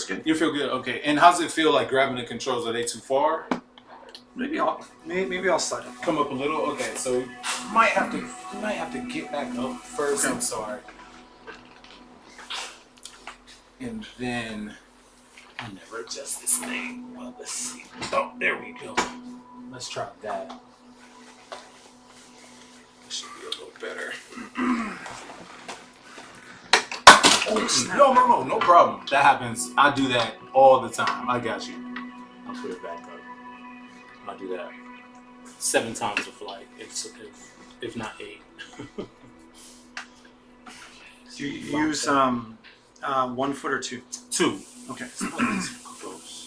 good. You feel good? Okay. And how's it feel like grabbing the controls? Are they too far? Maybe I'll slide up. Come up a little? Okay, so you might have to get back up first. Okay. I'm sorry. And then I never adjust this thing. Well, let's see. Oh, there we go. Let's try that. This should be a little better. No problem. That happens. I do that all the time. I got you. I'll put it back up. I do that 7 times a flight, if not 8. Do you use 1 foot or 2? 2. Okay. Close.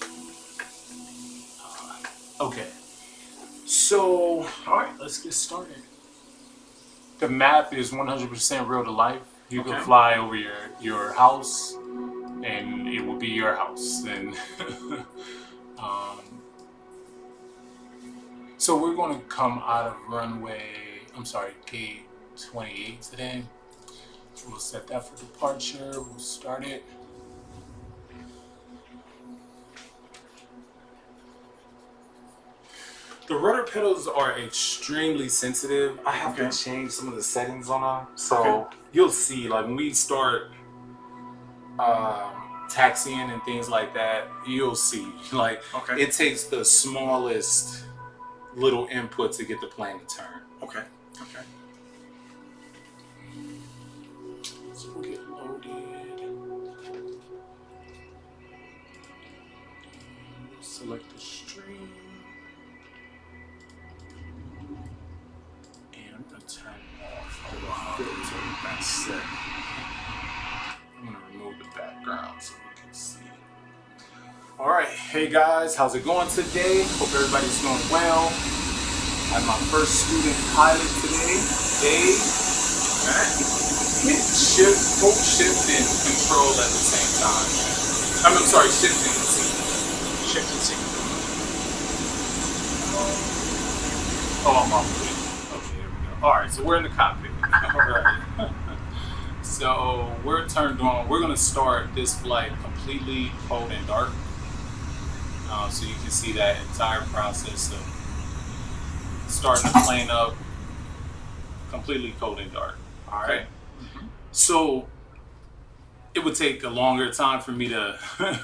Okay. So, all right, let's get started. The map is 100% real to life. You can fly over your house, and it will be your house. And so we're going to come out of gate 28 today. So we'll set that for departure. We'll start it. The rudder pedals are extremely sensitive. I have to change some of the settings on them. So you'll see, like when we start taxiing and things like that, you'll see, like it takes the smallest little input to get the plane to turn. Okay. So we'll get loaded. Select the stream. And I'm going to turn off the filter. That's set. I'm going to remove the background so we can see. Alright, hey guys, how's it going today? Hope everybody's doing well. I have my first student pilot today, Dave. Both shift and control at the same time. I'm sorry, shift and seat. Shift and seat. Oh, I'm off the way. Okay, here we go. Alright, so we're in the cockpit. Alright. So we're turned on. We're going to start this flight completely cold and dark. So you can see that entire process of starting the plane up completely cold and dark. All right. So it would take a longer time for me to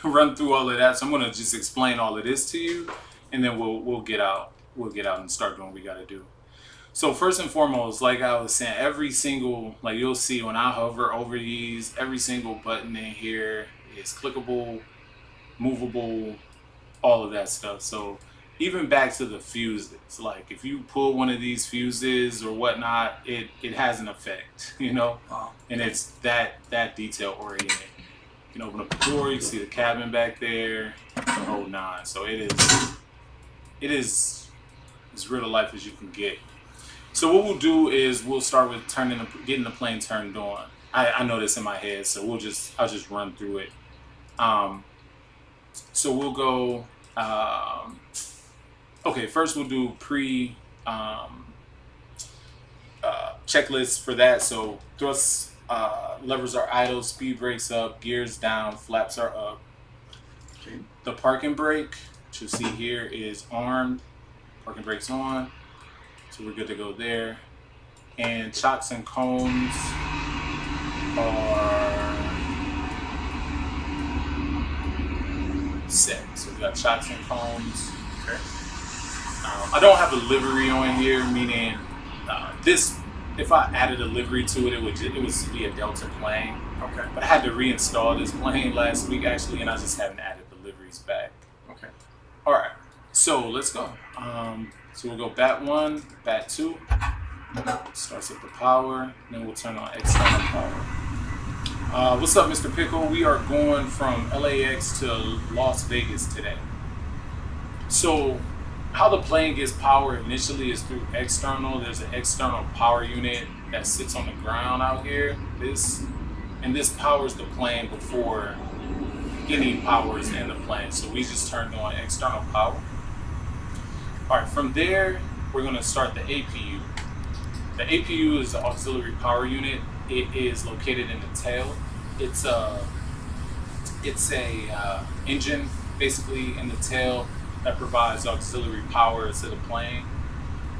run through all of that. So I'm going to just explain all of this to you, and then we'll get out. We'll get out and start doing what we got to do. So first and foremost, like I was saying, every single, like you'll see when I hover over these, every single button in here is clickable, movable, all of that stuff. So even back to the fuses, like if you pull one of these fuses or whatnot, it has an effect, you know. And it's that detail oriented. You can open up the door, you see the cabin back there, the whole 9. So it is as real to life as you can get. So what we'll do is we'll start with getting the plane turned on. I know this in my head, so I'll just run through it. So we'll go, first we'll do checklist for that. So thrust levers are idle, speed brakes up, gears down, flaps are up. Okay. The parking brake, which you'll see here, is armed. Parking brake's on. So we're good to go there. And chocks and cones are set. So we got chocks and cones. Okay. I don't have a livery on here, meaning this. If I added a livery to it, it would be a Delta plane. Okay. But I had to reinstall this plane last week actually, and I just haven't added the liveries back. Okay. All right. So let's go. So we'll go bat 1, bat 2. Starts up the power. Then we'll turn on external power. What's up, Mr. Pickle? We are going from LAX to Las Vegas today. So how the plane gets power initially is through external. There's an external power unit that sits on the ground out here. This powers the plane before any power is in the plane. So we just turned on external power. All right, from there, we're going to start the APU. The APU is the auxiliary power unit. It is located in the tail. It's it's a engine basically in the tail that provides auxiliary power to the plane.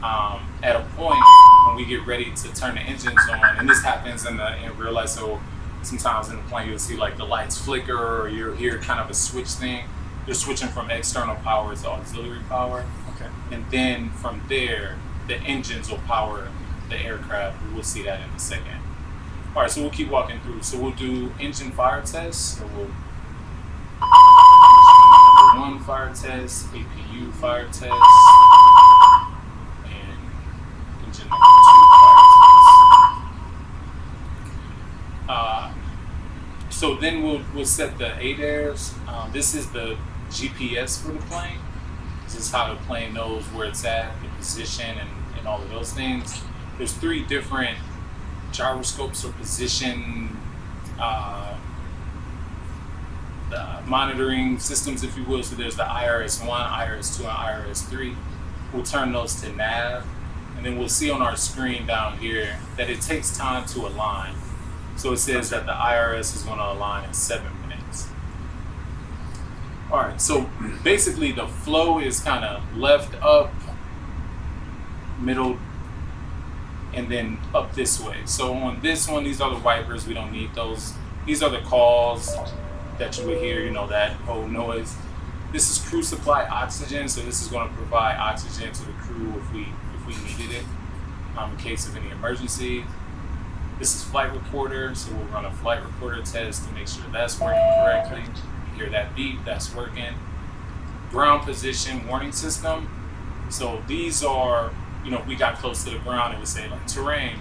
At a point when we get ready to turn the engines on, and this happens in real life, so sometimes in the plane you'll see like the lights flicker or you'll hear kind of a switch thing. They're switching from external power to auxiliary power. Okay. And then from there, the engines will power the aircraft. We will see that in a second. All right, so we'll keep walking through. So we'll do engine fire tests. So we'll number 1 fire test, APU fire test, and engine number 2 fire test. So then we'll set the ADAIRs. This is the GPS for the plane. This is how the plane knows where it's at, the position, and all of those things. There's 3 different gyroscopes or position monitoring systems, if you will. So there's the IRS-1, IRS-2, and IRS-3. We'll turn those to nav, and then we'll see on our screen down here that it takes time to align. So it says that the IRS is going to align in 7 minutes. All right, so basically the flow is kind of left, up, middle, and then up this way. So on this one, these are the wipers. We don't need those. These are the calls that you would hear, that whole noise. This is crew supply oxygen, so this is going to provide oxygen to the crew if we needed it in case of any emergency. This is flight recorder, so we'll run a flight recorder test to make sure that's working correctly. You hear that beep, that's working. Ground position warning system. So these are, if we got close to the ground, it would say like terrain,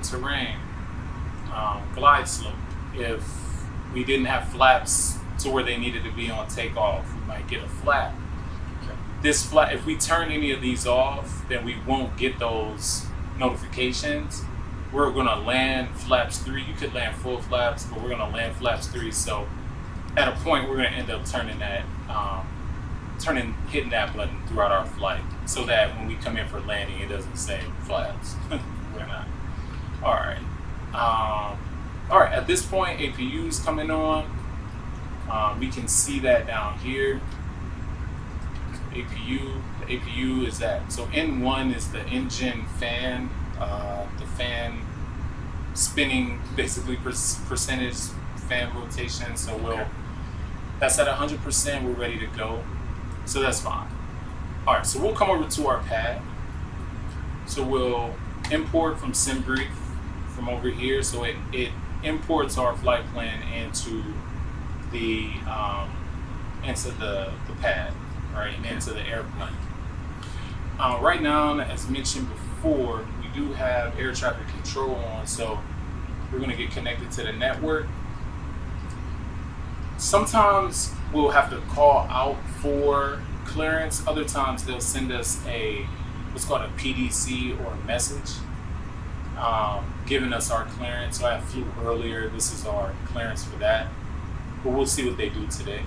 glide slope. If we didn't have flaps to where they needed to be on takeoff, we might get a flap. Okay. This flap, if we turn any of these off, then we won't get those notifications. We're going to land flaps 3. You could land full flaps, but we're going to land flaps 3. So at a point, we're going to end up hitting that button throughout our flight, so that when we come in for landing, it doesn't say flaps. We're not. All right. All right. At this point, APU is coming on. We can see that down here. So APU. The APU is that. So N1 is the engine fan. The fan spinning, basically percentage fan rotation. So that's at 100%. We're ready to go. So that's fine. All right, so we'll come over to our pad. So we'll import from SimBrief from over here. So it imports our flight plan into the pad, right, into the airplane. Right now, as mentioned before, we do have air traffic control on, so we're going to get connected to the network. Sometimes we'll have to call out for clearance. Other times they'll send us what's called a PDC or a message giving us our clearance. So I flew earlier. This is our clearance for that. But we'll see what they do today.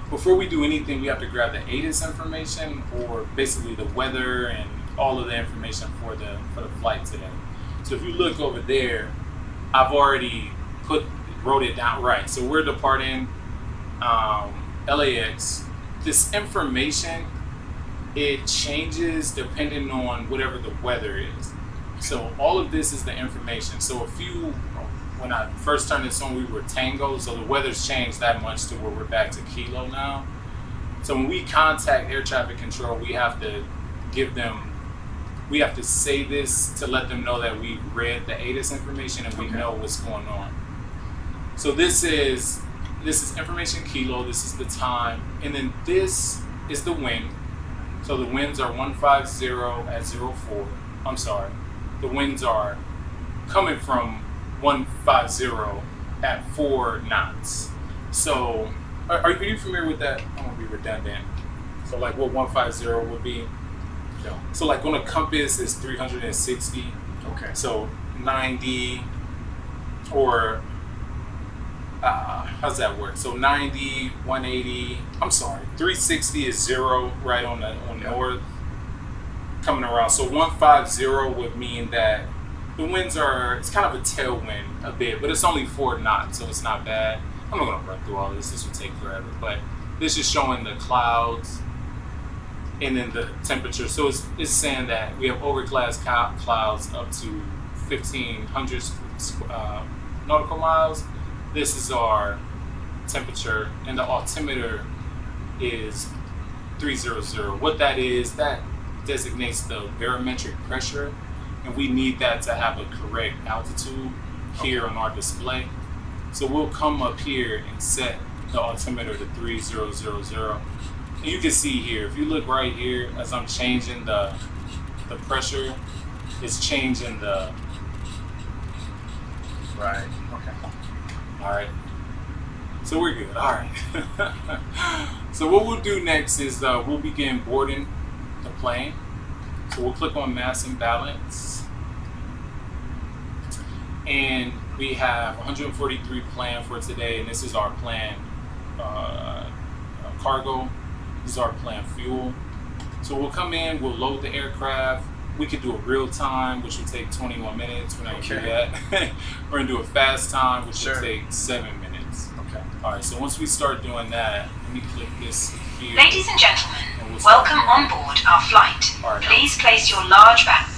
Before we do anything, we have to grab the ATIS information, or basically the weather and all of the information for the flight today. So if you look over there, I've already wrote it down right. So we're departing LAX. This information, it changes depending on whatever the weather is. So all of this is the information. So when I first turned this on, we were Tango, so the weather's changed that much to where we're back to Kilo now. So when we contact air traffic control, we have to say this to let them know that we read the ATIS information and we know what's going on. So this is information Kilo, this is the time, and then this is the wind. So the winds are 150 at 04. I'm sorry. The winds are coming from 150 at 4 knots. So are you familiar with that? I won't be redundant. So like what 150 would be? No. So like on a compass is 360. Okay. So 90 or how's that work? So 90, 180, I'm sorry, 360 is 0 right on north coming around. So 150 would mean that the winds it's kind of a tailwind a bit, but it's only 4 knots, so it's not bad. I'm not going to run through all this. This will take forever. But this is showing the clouds and then the temperature. So it's saying that we have overcast clouds up to 1,500 nautical miles. This is our temperature, and the altimeter is 300. What that is, that designates the barometric pressure, and we need that to have a correct altitude here on our display. So we'll come up here and set the altimeter to 3000. And you can see here, if you look right here, as I'm changing the pressure, it's changing the. Right. Okay. All right. So we're good. All right. So what we'll do next is we'll begin boarding the plane. So we'll click on mass and balance. And we have 143 planned for today, and this is our planned cargo. This is our planned fuel. So we'll come in, we'll load the aircraft. We could do a real time, which would take 21 minutes. We're not gonna do that. We're gonna do a fast time, which would take 7 minutes. Okay. All right, so once we start doing that, let me click this here. Ladies and gentlemen, welcome on board our flight. All right, Please place your large bags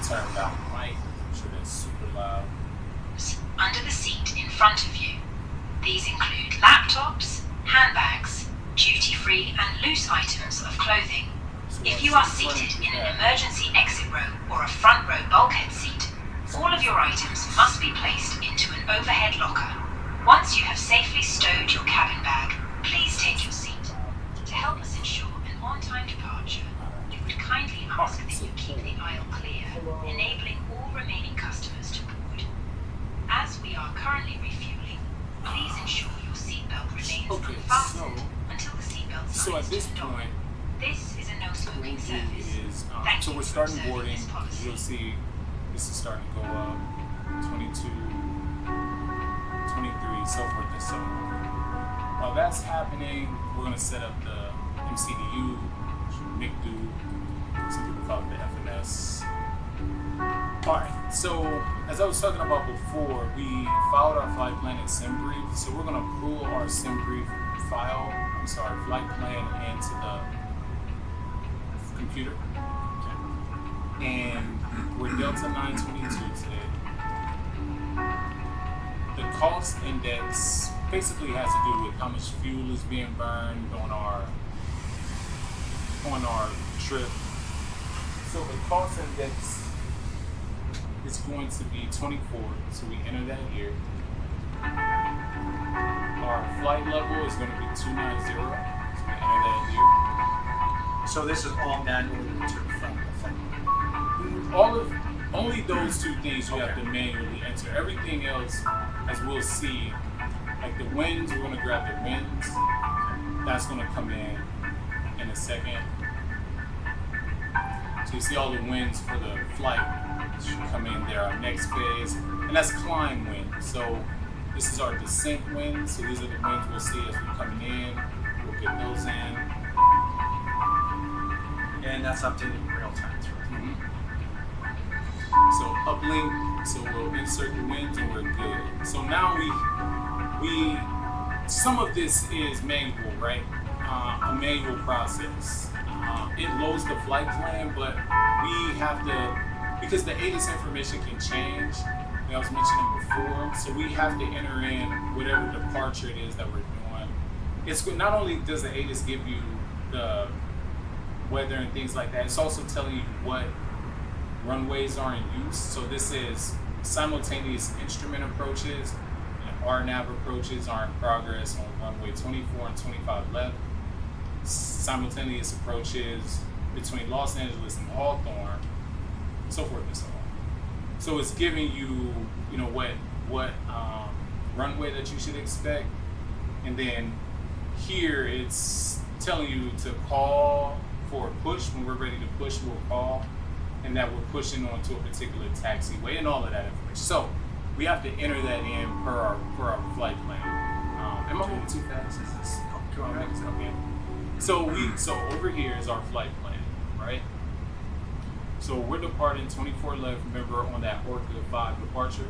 turn down the mic. I'm sure that's super loud. under the seat in front of you. These include laptops, handbags, duty-free and loose items of clothing. If you are seated in an emergency exit row or a front row bulkhead seat, all of your items must be placed into an overhead locker. Once you have safely stowed your cabin bag, please take your seat. To help us ensure an on-time departure, we would kindly ask that you keep the aisle clear, enabling all remaining customers to board. As we are currently refueling, please ensure your seatbelt remains unfastened until the seatbelt sign So at is this turned on. point, This is a no smoking service. is Thank so you we're for starting observing boarding. this policy. You'll see this is starting to go up. 22, 23, so forth and so on. While that's happening, we're going to set up the MCDU, MCDU, some people call it the FNS. Alright, so as I was talking about before, we filed our flight plan in SimBrief, so we're going to pull our SimBrief flight plan into the computer. And we're Delta 922 today. The cost index basically has to do with how much fuel is being burned on our trip. So the cost index is going to be 24, so we enter that here. Our flight level is going to be 290, so we enter that here. So this is all manually entered from the phone. Only those two things you have to manually enter. Everything else, as we'll see, like the winds, we're going to grab the winds. That's going to come in a second. So you see all the winds for the flight should come in there. Our next phase, and that's climb wind. So this is our descent winds. So these are the winds we'll see as we're coming in. We'll get those in. And that's updated in real time. So uplink, so we'll insert the winds and we're good. So now we some of this is manual, right? A manual process. It loads the flight plan, but we have to, because the ATIS information can change, like I was mentioning before, so we have to enter in whatever departure it is that we're doing. It's good. Not only does the ATIS give you the weather and things like that, it's also telling you what runways are in use. So this is simultaneous instrument approaches and RNAV approaches are in progress on runway 24 and 25 left. Simultaneous approaches between Los Angeles and Hawthorne, so forth and so on. So it's giving you, what runway that you should expect, and then here it's telling you to call for a push. When we're ready to push, we'll call, and that we're pushing onto a particular taxiway and all of that information. So we have to enter that in per our flight plan. Am I moving too fast? Is this okay? So over here is our flight plan, right? So we're departing 24 left. Remember on that Orca 5 departure.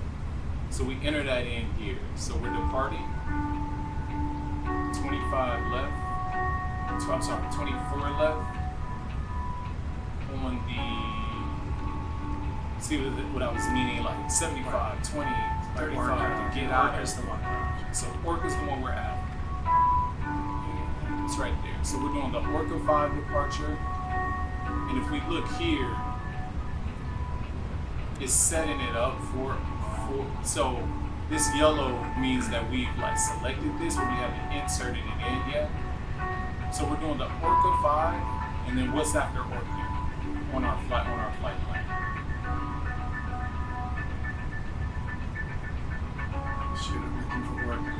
So we enter that in here. So we're departing 25 left. I'm sorry, 24 left on the, see what I was meaning, like 75, 20, 35 to get out Orca is the one. So Orca is the one we're at. It's right there. So we're doing the Orca 5 departure. And if we look here, it's setting it up for so this yellow means that we've like selected this, but we haven't inserted it in yet. So we're doing the Orca 5, and then what's after Orca on our flight plan? Shoot, I'm looking for Orca.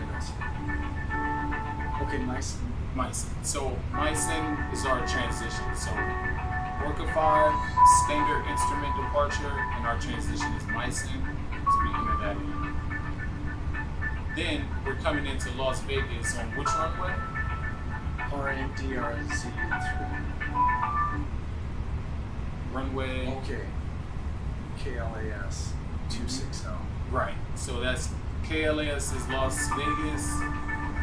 Okay, nice. Mycin. So Mycin is our transition. So Orca 5, standard instrument departure, and our transition is Mycin. So we enter that in. Then we're coming into Las Vegas on which runway? RNDRZ3. Runway. Okay. KLAS 260. Right. So that's KLAS is Las Vegas,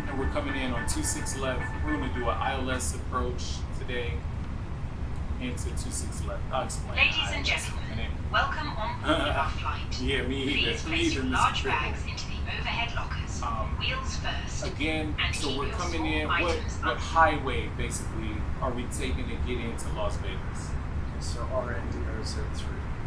and we're coming in on 26 left. We're going to do an ILS approach today into 26 left. I'll explain. Ladies and ILS gentlemen, in a minute. welcome on board our flight. Yeah, me either. Please Me place either, your Mr. large Triple. bags into the overhead lockers. Wheels first. Again, And so keep we're your coming small in. What items up. highway basically are we taking to get into Las Vegas? Okay, so RNDRZ3.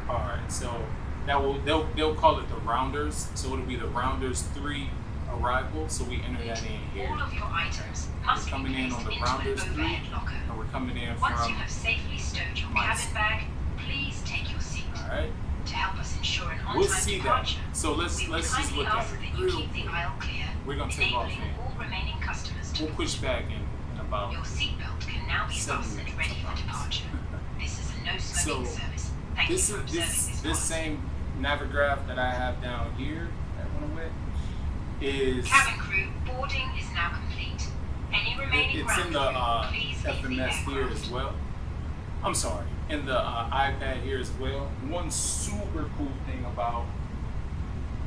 All right, so that will they'll call it the Rounders. So it'll be the Rounders 3 arrival. So we enter that in here. All of your items must be coming in placed on the into Rounders an 3, overhead locker. and we're coming in Once you from. have safely stowed your Mycin. cabin bag, please take your seat. All right, To help us ensure an we'll on-time see that. departure, So let's we would just kindly look at ask that it you real keep the quick. aisle clear, We're gonna take off enabling in. all remaining customers to We'll push back in about. Your seatbelt can now be 7 fastened minutes, ready I for promise. departure. This is a no smoking So, service. Thank This you for is observing this this same Navigraph that I have down here that went away is Cabin crew, boarding is now complete. Any remaining it's in ground the crew, please leave the FMS here aircraft. as well. I'm sorry, in the iPad here as well. One super cool thing about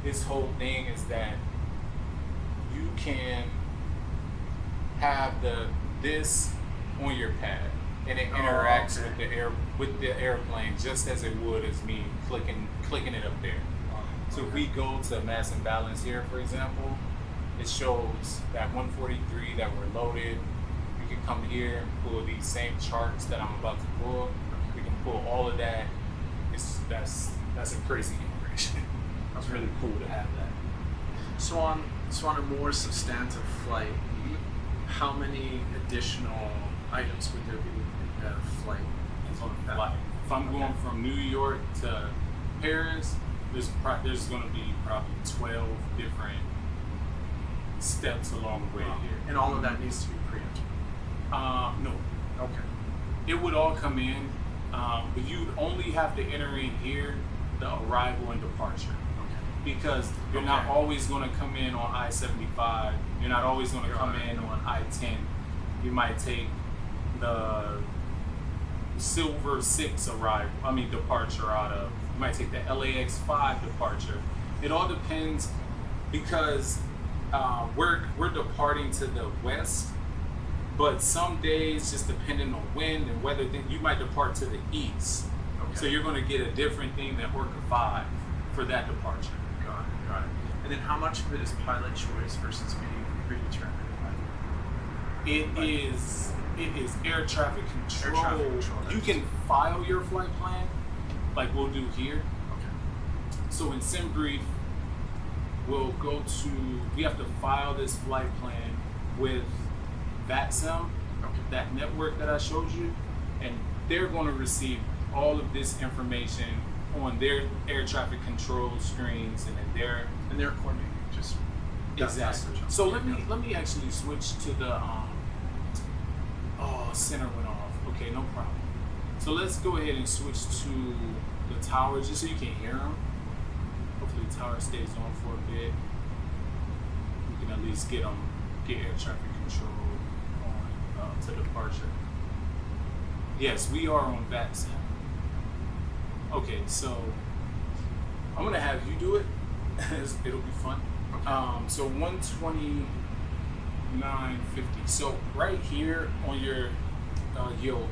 this whole thing is that you can have this on your pad, and it interacts okay. with the airplane just as it would as me clicking it up there. So if we go to mass and balance here, for example, it shows that 143 that we're loaded. We can come here and pull these same charts that I'm about to pull. We can pull all of that. That's a crazy integration. It's really cool to have that. So on a more substantive flight, how many additional items would there be in that flight? Like, if I'm going from New York to Paris, there's going to be probably 12 different steps along the way here. And all of that needs to be pre-entered. No, Okay. it would all come in, but you'd only have to enter in here the arrival and departure. Okay. Because you're not Okay. always going to come in on I-75. You're not always going to come Right. in on I-10. You might take the Silver 6 departure out of. You might take the LAX 5 departure. It all depends because we're departing to the west, but some days, just depending on wind and weather, then you might depart to the east. Okay. So you're going to get a different thing than Orca 5 for that departure. Got it. And then how much of it is pilot choice versus being predetermined? It is air traffic control. Air traffic control, You can file your flight plan, like we'll do here. Okay. So in SimBrief, we have to file this flight plan with VATSIM, Okay. that network that I showed you, and they're going to receive all of this information on their air traffic control screens and in their And they're coordinating just exactly. So let me actually switch to the center went off. Okay, no problem. So let's go ahead and switch to the tower just so you can hear them. Hopefully the tower stays on for a bit. We can at least get air traffic control on to departure. Yes, we are on VATSIM. Okay, so I'm gonna have you do it. It'll be fun. Okay. So 129.50. So right here on your yield,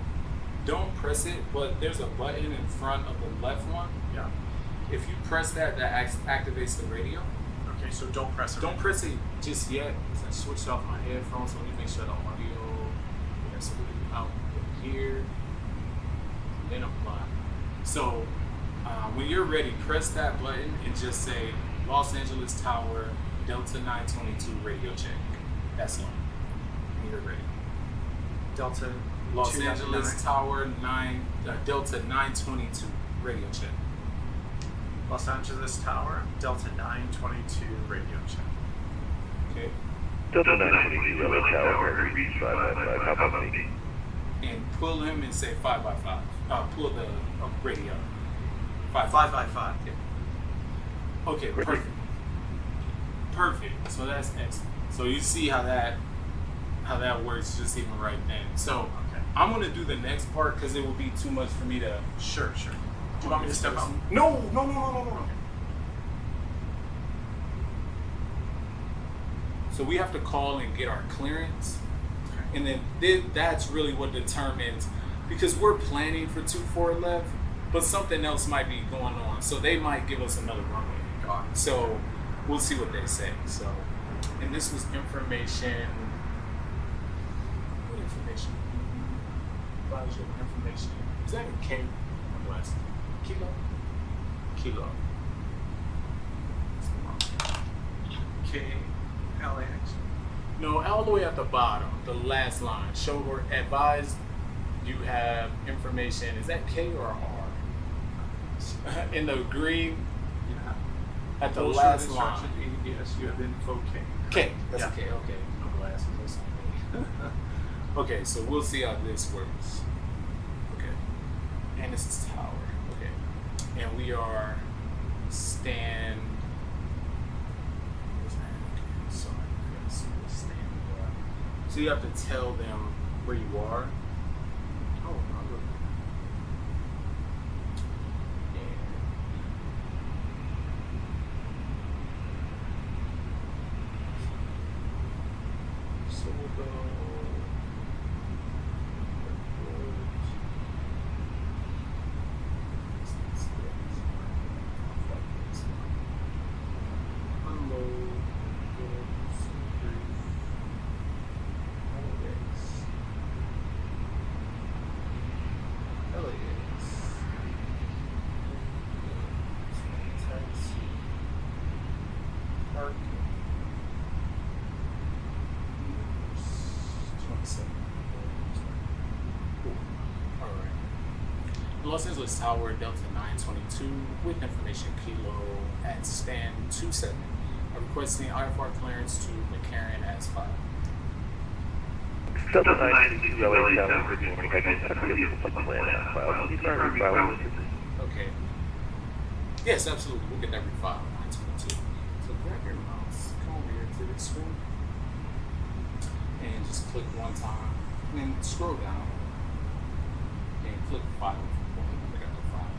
don't press it, but there's a button in front of the left one. Yeah. If you press that, activates the radio. Okay, so don't press it. Don't press it just yet. I switched off my headphones, so let me make sure the audio. Yeah, so we out here, and then apply. So when you're ready, press that button and just say Los Angeles Tower Delta 922 radio check. That's all. When you're ready. Delta Los 299. Angeles Tower Delta 922 radio check. Los Angeles Tower, Delta 922 radio check. Okay. Delta 922 LA Tower, reach 555, how about me? And pull him and say 5 by 5. Pull the radio. 5 5 by 5. Yeah. Okay, perfect. Perfect. So that's excellent. So you see how that works just even right then. So Okay. I'm gonna do the next part because it will be too much for me to. Sure. Do you want me to step out? No. So we have to call and get our clearance, Okay. and then that's really what determines, because we're planning for 24 left, but something else might be going on, so they might give us another runway. Got it. So we'll see what they say. So, and this was information. What information? Advisor information. Is that a K? I'm last. Kilo. KLAX. No, all the way at the bottom, the last line. Show or advise you have information. Is that K or R? In the green Yeah. at the Full last short line. instruction, yes, you have info K. K. That's Yeah. a K. Okay. No glasses or something. Okay, so we'll see how this works. Okay. And this is tower. Okay. And we are stand. Where's that? Okay, sorry. Okay, so we're stand. So you have to tell them where you are. Oh, I'll look. So we'll go. Unload. Los Angeles Tower, Delta 922, with information Kilo at stand 27. I'm requesting IFR clearance to McCarran as filed. Delta 922 LA Tower, good morning, I just have to get the plan out file. Can you try to refile this? Okay. Yes, absolutely. We'll get that refiled. 922. So grab your mouse, come over here to the screen, and just click one time, and then scroll down, and click file. I got the file.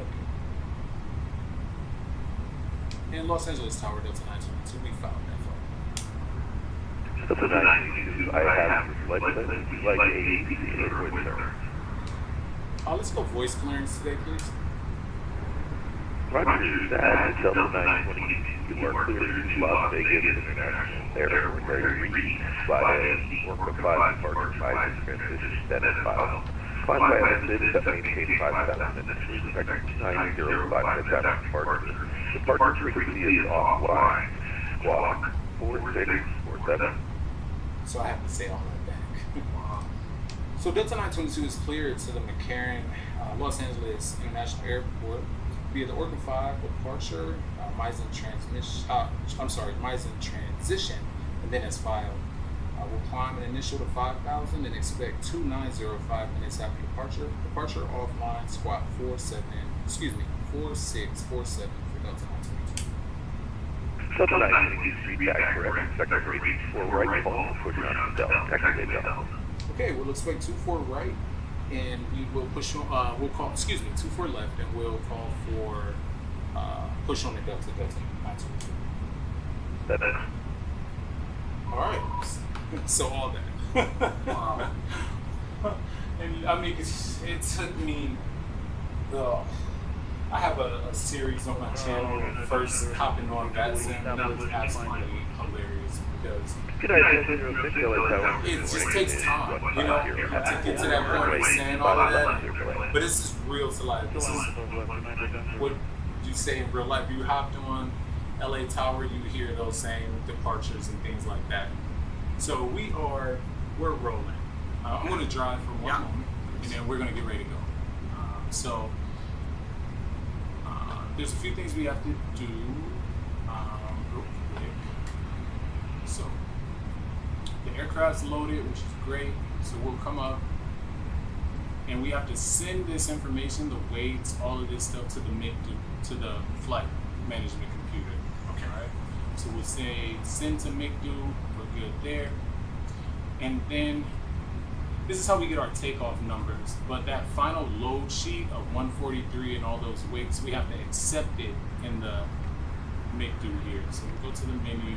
Okay. And Los Angeles Tower, Delta 922, we filed that file. Delta 922, I have like a voice server. Let's go voice clearance today, please. Roger that, Delta 922, you are cleared to Las Vegas International Airport, where you reach fly in, work with 5 departure 5 transition status file. Fly by exit that maintain 5,000 minutes, respect 905 attack departure. Departure frequency is offline. Squawk 4647. So I have to say all that back. So Delta 922 is cleared to the McCarran Los Angeles International Airport via the Oregon 5 departure, Misen transition, and then as filed. We'll climb an initial to 5,000 and expect 2905 minutes after departure. Departure offline, squat 4647 for Delta 922. Delta 922, feedback correct, sector reach 4 right, fall, push on belt, activate belt. Okay, we'll expect 24 right, and we will push on, 24 left, and we'll call for push on the delta 922. That's All right. So all that. Wow. And I mean, it took me I have a series on my channel, first hopping on that sim. That was absolutely hilarious because it just takes time, you know, to get to that point of saying all of that. But this is real to life. This is what you say in real life. You hopped on LA Tower, you hear those same departures and things like that. So we're rolling. I'm going to drive for one moment, and then we're going to get ready to go. There's a few things we have to do real quick. So the aircraft's loaded, which is great. So we'll come up, and we have to send this information, the weights, all of this stuff to the flight management computer. Okay. Right. So we'll say send to MICDO. We're good there, and then. This is how we get our takeoff numbers, but that final load sheet of 143 and all those weights, we have to accept it in the MICDO here. So we go to the menu,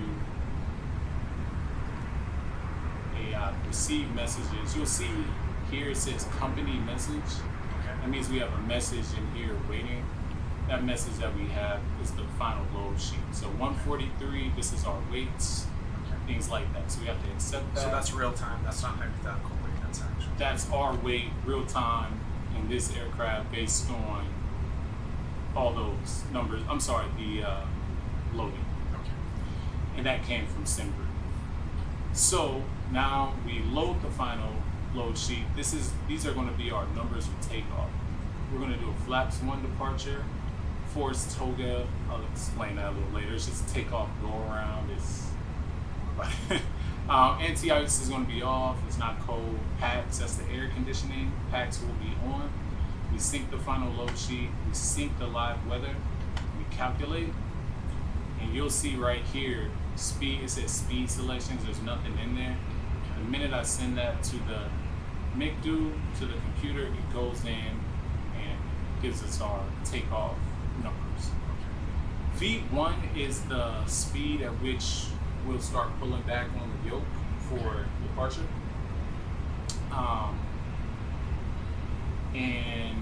receive messages. You'll see here it says company message. Okay. That means we have a message in here waiting. That message that we have is the final load sheet. So 143, this is our weights, things like that. So we have to accept that. So that's real time. That's not hypothetical weight. That's actual. That's our weight, real time, in this aircraft based on all those numbers. I'm sorry, the loading. Okay. And that came from SimGrid. So now we load the final load sheet. These are going to be our numbers for takeoff. We're going to do a flaps 1 departure, force toga. I'll explain that a little later. It's just takeoff, go around. Anti-ice is going to be off. It's not cold. Packs, that's the air conditioning. Packs will be on. We sync the final load sheet. We sync the live weather. We calculate. And you'll see right here, speed, it says speed selections. There's nothing in there. The minute I send that to the MICDO, to the computer, it goes in and gives us our takeoff numbers. V1 is the speed at which we'll start pulling back on the yoke for departure. And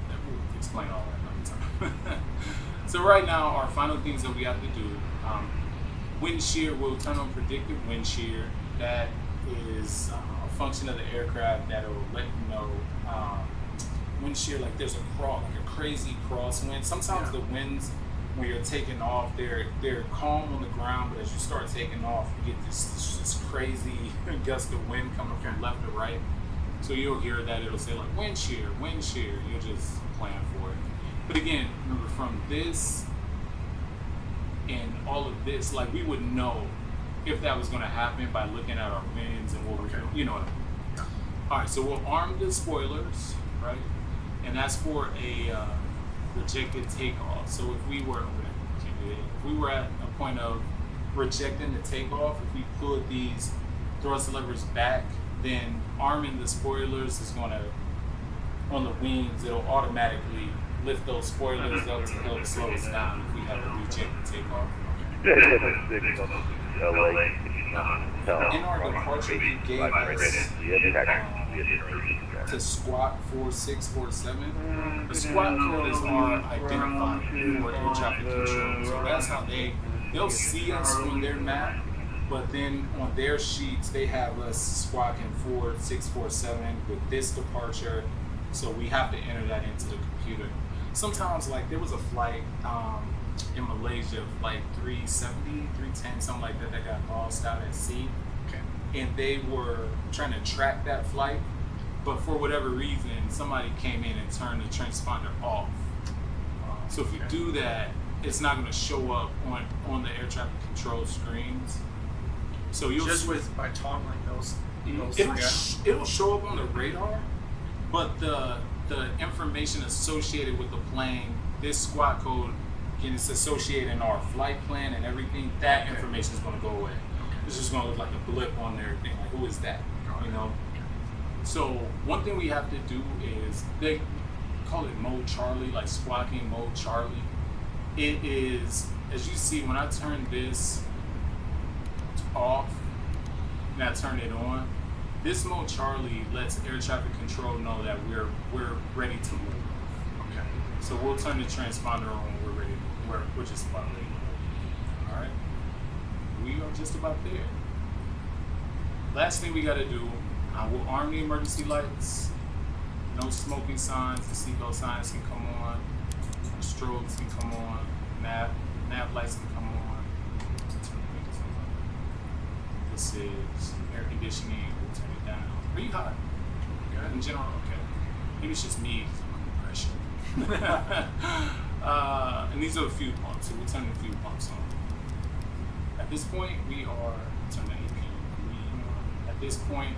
we'll explain all that another time. So right now, our final things that we have to do, wind shear, we'll turn on predictive wind shear. That is a function of the aircraft that will let you know wind shear, like there's like a crazy crosswind. Sometimes the winds, when you're taking off, they're calm on the ground, but as you start taking off, you get this crazy gust of wind coming from left to right. So you'll hear that it'll say like wind shear. You'll just plan for it. But again, remember from this and all of this, like we would know if that was going to happen by looking at our winds and what we're doing. You know what I mean? Yeah. All right, so we'll arm the spoilers, right? And that's for a rejected takeoff. So if we were at a point of rejecting the takeoff, if we pulled these thrust levers back, then arming the spoilers is going to, on the wings, it'll automatically lift those spoilers up to help slow us down if we have a rejected takeoff. In our departure, we gave us to squat 4647. The squat code is our identifier for air traffic control. So that's how they'll see us on their map, but then on their sheets they have us squawking 4647 with this departure. So we have to enter that into the computer. Sometimes, like there was a flight in Malaysia, flight 370, 310, something like that, that got lost out at sea. Okay. And they were trying to track that flight, but for whatever reason, somebody came in and turned the transponder off. So if you do that, it's not going to show up on the air traffic control screens. So you'll just by toggling those it'll show up on the radar, but the information associated with the plane, this squat code, again, it's associated in our flight plan and everything. That information is going to go away. It's just going to look like a blip on their thing. Like, who is that? You know. So one thing we have to do is they call it mode Charlie, like squawking mode Charlie. it is, as you see, when I turn this off and I turn it on, this mode Charlie lets air traffic control know that we're ready to move. Okay. So we'll turn the transponder on when we're ready. We're just about ready to move. All right. We are just about there. Last thing we got to do, we'll arm the emergency lights. No smoking signs. The seatbelt signs can come on. Strobes can come on. Nav lights can come on. Turn the windows on. This is air conditioning. We'll turn it down. Are you hot? Good. In general, okay. Maybe it's just me. Pressure. And these are a few pumps, so we'll turn a few pumps on. At this point, we are turn the AP. At this point,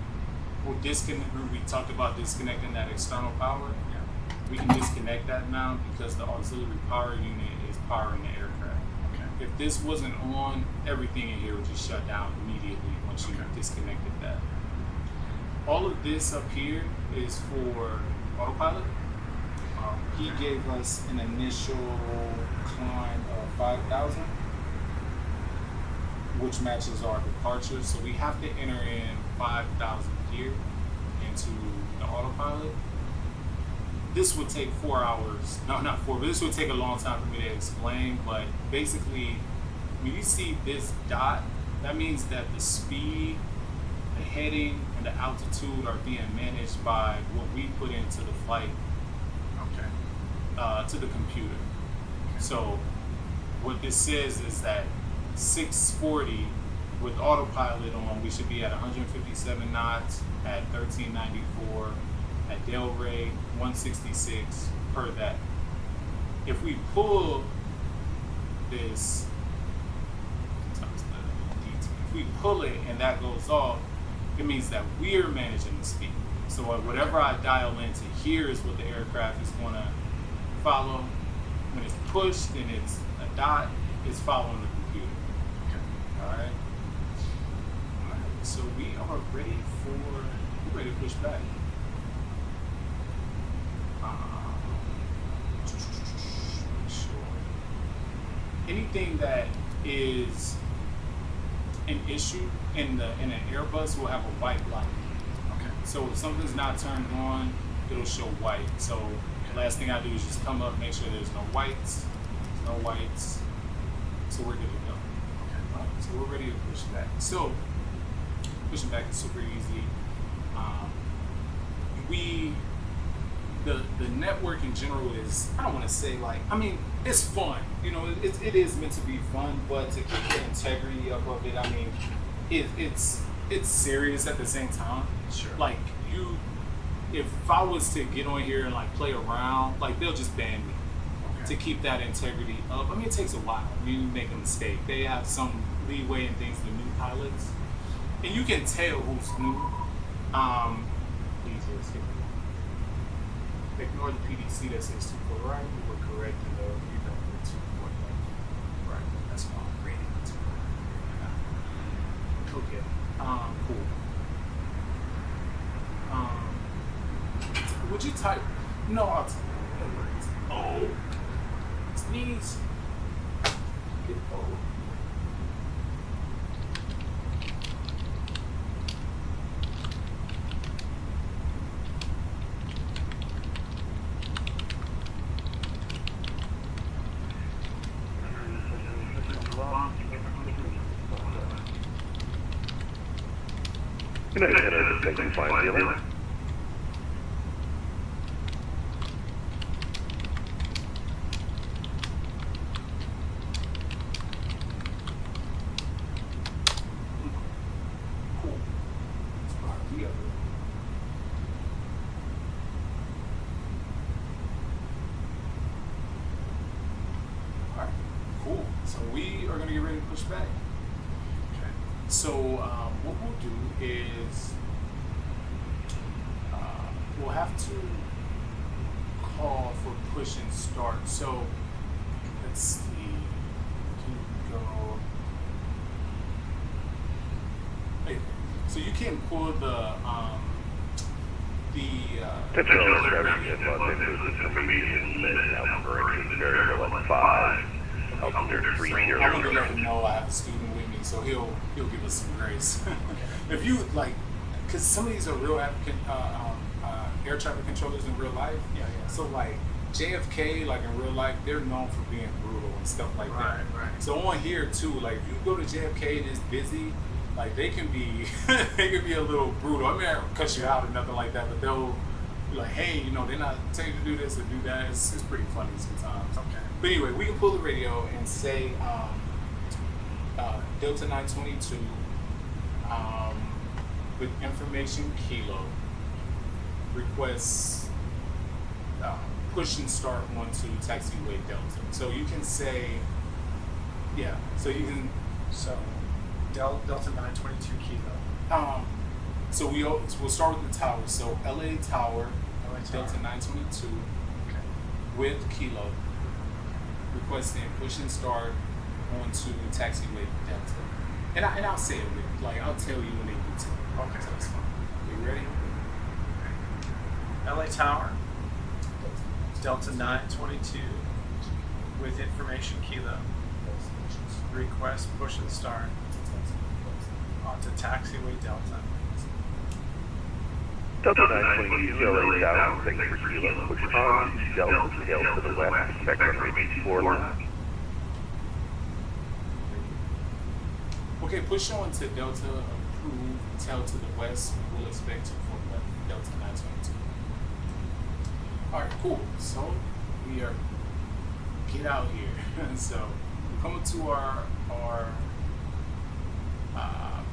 we'll disconnect. We talked about disconnecting that external power. Yeah. We can disconnect that now because the auxiliary power unit is powering the aircraft. Okay. If this wasn't on, everything in here would just shut down immediately once you disconnected that. All of this up here is for autopilot. He gave us an initial climb of 5,000, which matches our departure. So we have to enter in 5,000 here into the autopilot. This would take 4 hours. No, not 4, but this would take a long time for me to explain. But basically, when you see this dot, that means that the speed, the heading, and the altitude are being managed by what we put into the flight. To the computer. So what this says is that 640 with autopilot on, we should be at 157 knots at 1394 at Delray 166 per that. If we pull this, if we pull it and that goes off, it means that we're managing the speed. So whatever I dial into here is what the aircraft is going to follow. When it's pushed and it's a dot, it's following the computer. Okay. All right. So we are we're ready to push back. Sure. Anything that is an issue in an Airbus will have a white light. Okay. So if something's not turned on, it'll show white. So last thing I do is just come up, make sure there's no whites. No whites. So we're good to go. Okay. All right, so we're ready to push back. So pushing back is super easy. The network in general is, I don't want to say like, I mean, it's fun. You know, it is meant to be fun, but to keep the integrity up of it, I mean, it's serious at the same time. Sure. Like if I was to get on here and like play around, like they'll just ban me. Okay. To keep that integrity up. I mean, it takes a while. You make a mistake. They have some leeway in things, the new pilots. And you can tell who's new. Please just ignore the PDC that says 2-4 right. We were correct in the revamp with 2-4 left. Right. That's why I'm rating it 2-4. Okay. Cool. Would you type? No, I'll type. No worries. Oh. Sneeze. Get old. Good night, Senator. Thank you, fine dealer. Cool. Alright, cool. So we are going to get ready to push back. Okay. So what we'll do is we'll have to call for push and start. So let's see. Can you go? Hey, so you can pull the Central Aircraft Unit Los Angeles Intermediate Med now correction variable at 5. Altimeter I 30. wanted to let him know I have a student with me, so he'll give us some grace. If you like, because some of these are real air traffic controllers in real life. Yeah. So like JFK, like in real life, they're known for being brutal and stuff like that. Right. So on here too, like if you go to JFK and it's busy, like they can be they can be a little brutal. I mean, I don't cut you out or nothing like that, but they'll be like, hey, they're not telling you to do this or do that. It's pretty funny sometimes. Okay. But anyway, we can pull the radio and say Delta 922 with information kilo requests push and start onto taxiway Delta. So you can say, so you can. So Delta 922 kilo. So we'll start with the tower. So LA Tower, LA Delta Tower. 922 Okay. with kilo requesting push and start onto taxiway Delta. And I'll say it with, like, I'll tell you when they do to. Okay. So it's fine. Are you ready? LA Tower. Delta 922 with information kilo. Request push and start onto taxiway Delta. Delta 922 LA Tower, thanks for kilo. Push on to Delta tail to the west, expect runway 24 left. Okay, push on to Delta, approve, tail to the west. We'll expect to for left, Delta 922. Alright, cool. So we are get out here. So we're coming to our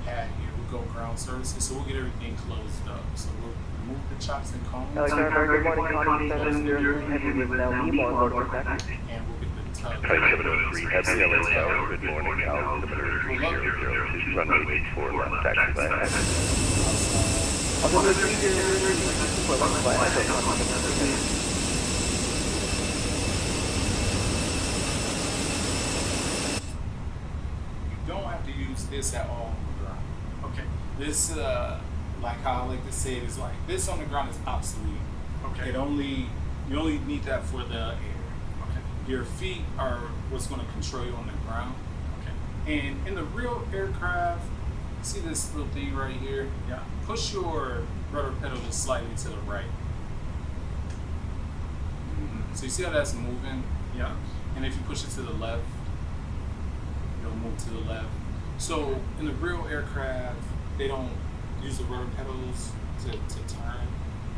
pad here. We'll go ground services, so we'll get everything closed up. So we'll remove the chops and cones. Alexander, good morning, Connie 700, heavy with Mel Emo on board for taxi. And we'll get the tug. Flight 703, heavy LA Tower, good morning, altimeter 3002, runway 24 left, taxi by head. Altimeter 3002, for left by head, Connie 700. You don't have to use this at all on the ground. Okay. This, like how I like to say it, is like this on the ground is obsolete. Okay. You only need that for the air. Okay. Your feet are what's going to control you on the ground. Okay. And in the real aircraft, see this little thing right here? Yeah. Push your rudder pedal just slightly to the right. So you see how that's moving? Yeah. And if you push it to the left, it'll move to the left. So in the real aircraft, they don't use the rudder pedals to turn.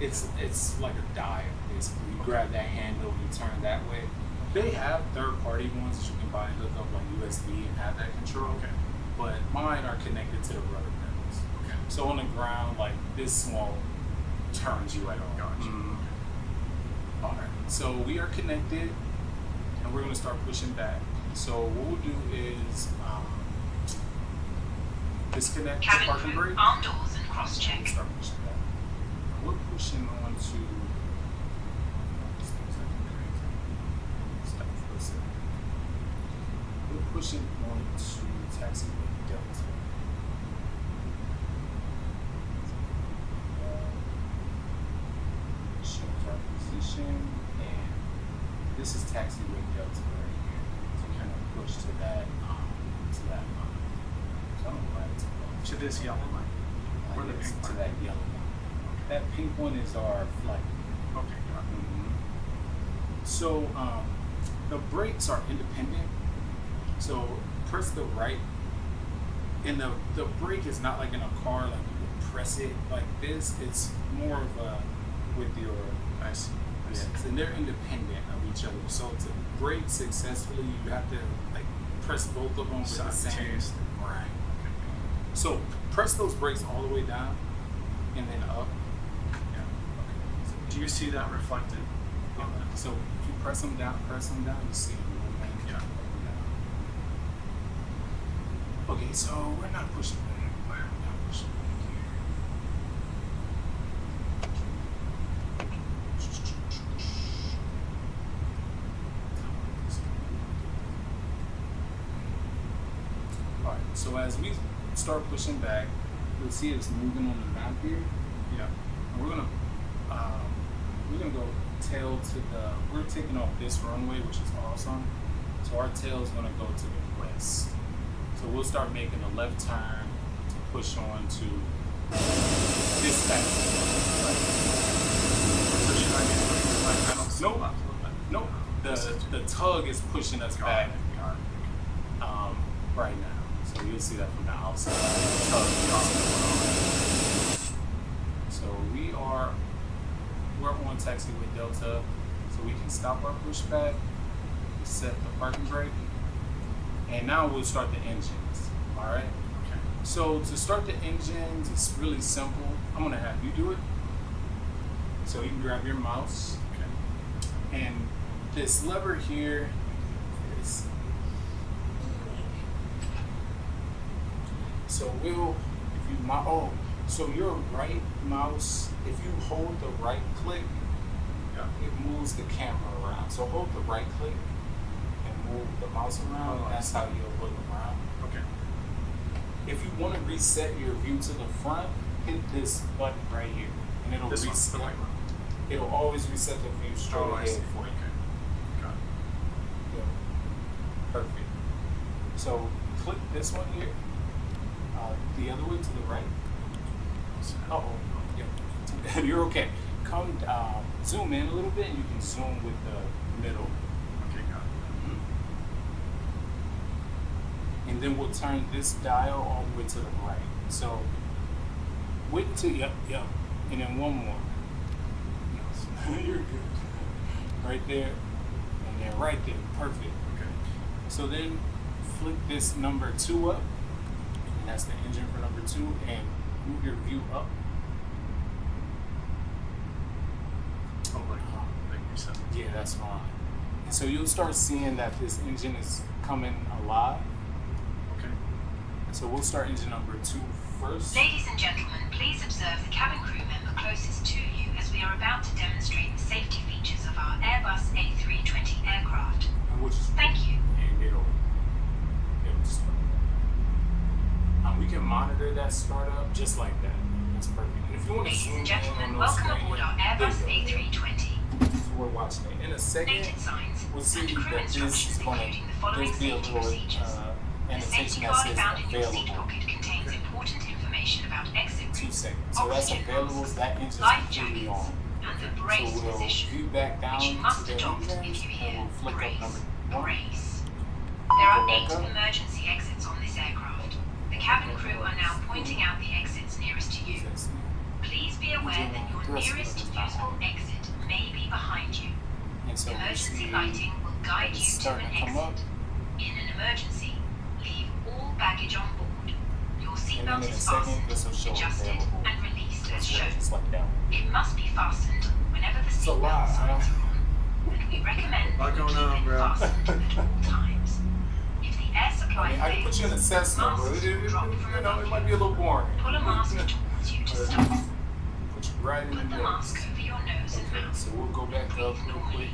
It's like a dial, basically. You grab that handle, you turn that way. They have third-party ones that you can buy and hook up like USB and have that control. Okay. But mine are connected to the rudder pedals. Okay. So on the ground, like this won't turns you at all. Gotcha. All right. So we are connected, and we're gonna start pushing back. So what we'll do is disconnect the Cabin parking crew, brake. arm doors and We'll cross-check. start pushing back. We're pushing on to. This thing's acting crazy. Stop for a second. We're pushing on to taxiway Delta. Shows our position, and this is taxiway Delta right here. So we're gonna push to that line. So I don't know why it's wrong. To this yellow line. Or the Yes, pink to one. that yellow one. That pink one is our flight. Okay. Got it. So the brakes are independent. So press the right, and the brake is not like in a car, like you can press it like this. It's more of a with your I see. I see. yes, and they're independent of each other. So to brake successfully, you have to like press both of them with the same. Simultaneously. Right. So press those brakes all the way down, and then up. Yeah. Do you see that reflected? on the- So if you press them down, you see them moving. Yeah. Okay, so we're not pushing back. We're not pushing back here. Alright, so as we start pushing back, you'll see it's moving on the map here. Yeah. And we're gonna go tail to the. We're taking off this runway, which is awesome. So our tail is going to go to the west. So we'll start making a left turn to push on to this side. So should I get my pedals? Nope. Nope. The tug is pushing us back right now. So you'll see that from the outside. The tug is so we're on taxiway Delta, so we can stop our pushback, set the parking brake, and now we'll start the engines. All right. Okay. So to start the engines, it's really simple. I'm gonna have you do it. So you can grab your mouse, Okay. and this lever here is. So so your right mouse, if you hold the right click, Yeah. it moves the camera around. So hold the right click and move the mouse around. Oh, That's how you'll look around. Okay. If you want to reset your view to the front, hit this button right here, and it'll This one, reset. the white one. It'll always reset the view straight Oh, I ahead see. for you. Okay. Got it. Yeah. Perfect. So click this one here. The other way to the right. Oh, yeah. You're okay. Come zoom in a little bit, and you can zoom with the middle. Okay, got it. And then we'll turn this dial all the way to the right. So wait until yep, and then one more. You're good. Right there, and then right there, perfect. Okay. So then flick this number 2 up, and that's the engine for number 2, and move your view up. Oh, like reset. Yeah, that's fine. And so you'll start seeing that this engine is coming alive. Okay. So we'll start engine number 2 first. Ladies and gentlemen, please observe the cabin crew member closest to you as we are about to demonstrate the safety features of our Airbus A320 aircraft. And we'll just Thank you. and it'll start. We can monitor that startup just like that. That's perfect. And if you want to Ladies zoom and in gentlemen, on those welcome screen, aboard our there Airbus you go. A320. So we're watching it. In a second, Native signs we'll see and crew that this instructions is going including the following to be a safety little procedures. The annotation safety that card says found in your seat available. pocket contains important information about exit 2 routes, seconds. So that's oxygen available. masks, That engine's life completely jackets, on. and the So brace we'll position, view back down which you to must the adopt engines, if you and hear we'll flick up brace, number 1. brace. There are Go back 8 up. emergency exits on this aircraft. The cabin crew are now pointing out the exits nearest to you. Please be aware that your nearest usable exit may be behind you. And so we Emergency see lighting will guide it's you to starting an to come up. exit. In an emergency, leave all baggage on board. Your And then seatbelt in a is second, fastened, this will show adjusted, available. and released as shown. Just like that. It must be fastened whenever the It's a lot, seatbelt signs huh? are on, and we recommend Lot that you going on, keep it bro. fastened at all times. If the air supply I mean, I can put you in a Cessna, but masks it drop from it above might be you. a little boring. Pull a mask towards you to stop. Put you right in the Put the middle. mask over your nose and Okay, mouth. so we'll go back up real quick.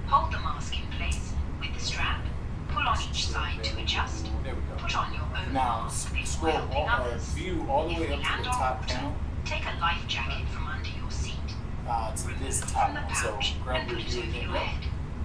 Hold the mask in place with the strap. Pull on each side to adjust. There we go. Put on your own Now, mask before scroll helping others. view all the If way we up to land the on top water, panel, take a life jacket from under your seat. to Remove this it top from the one. So pouch grab and your put it view over again, your head.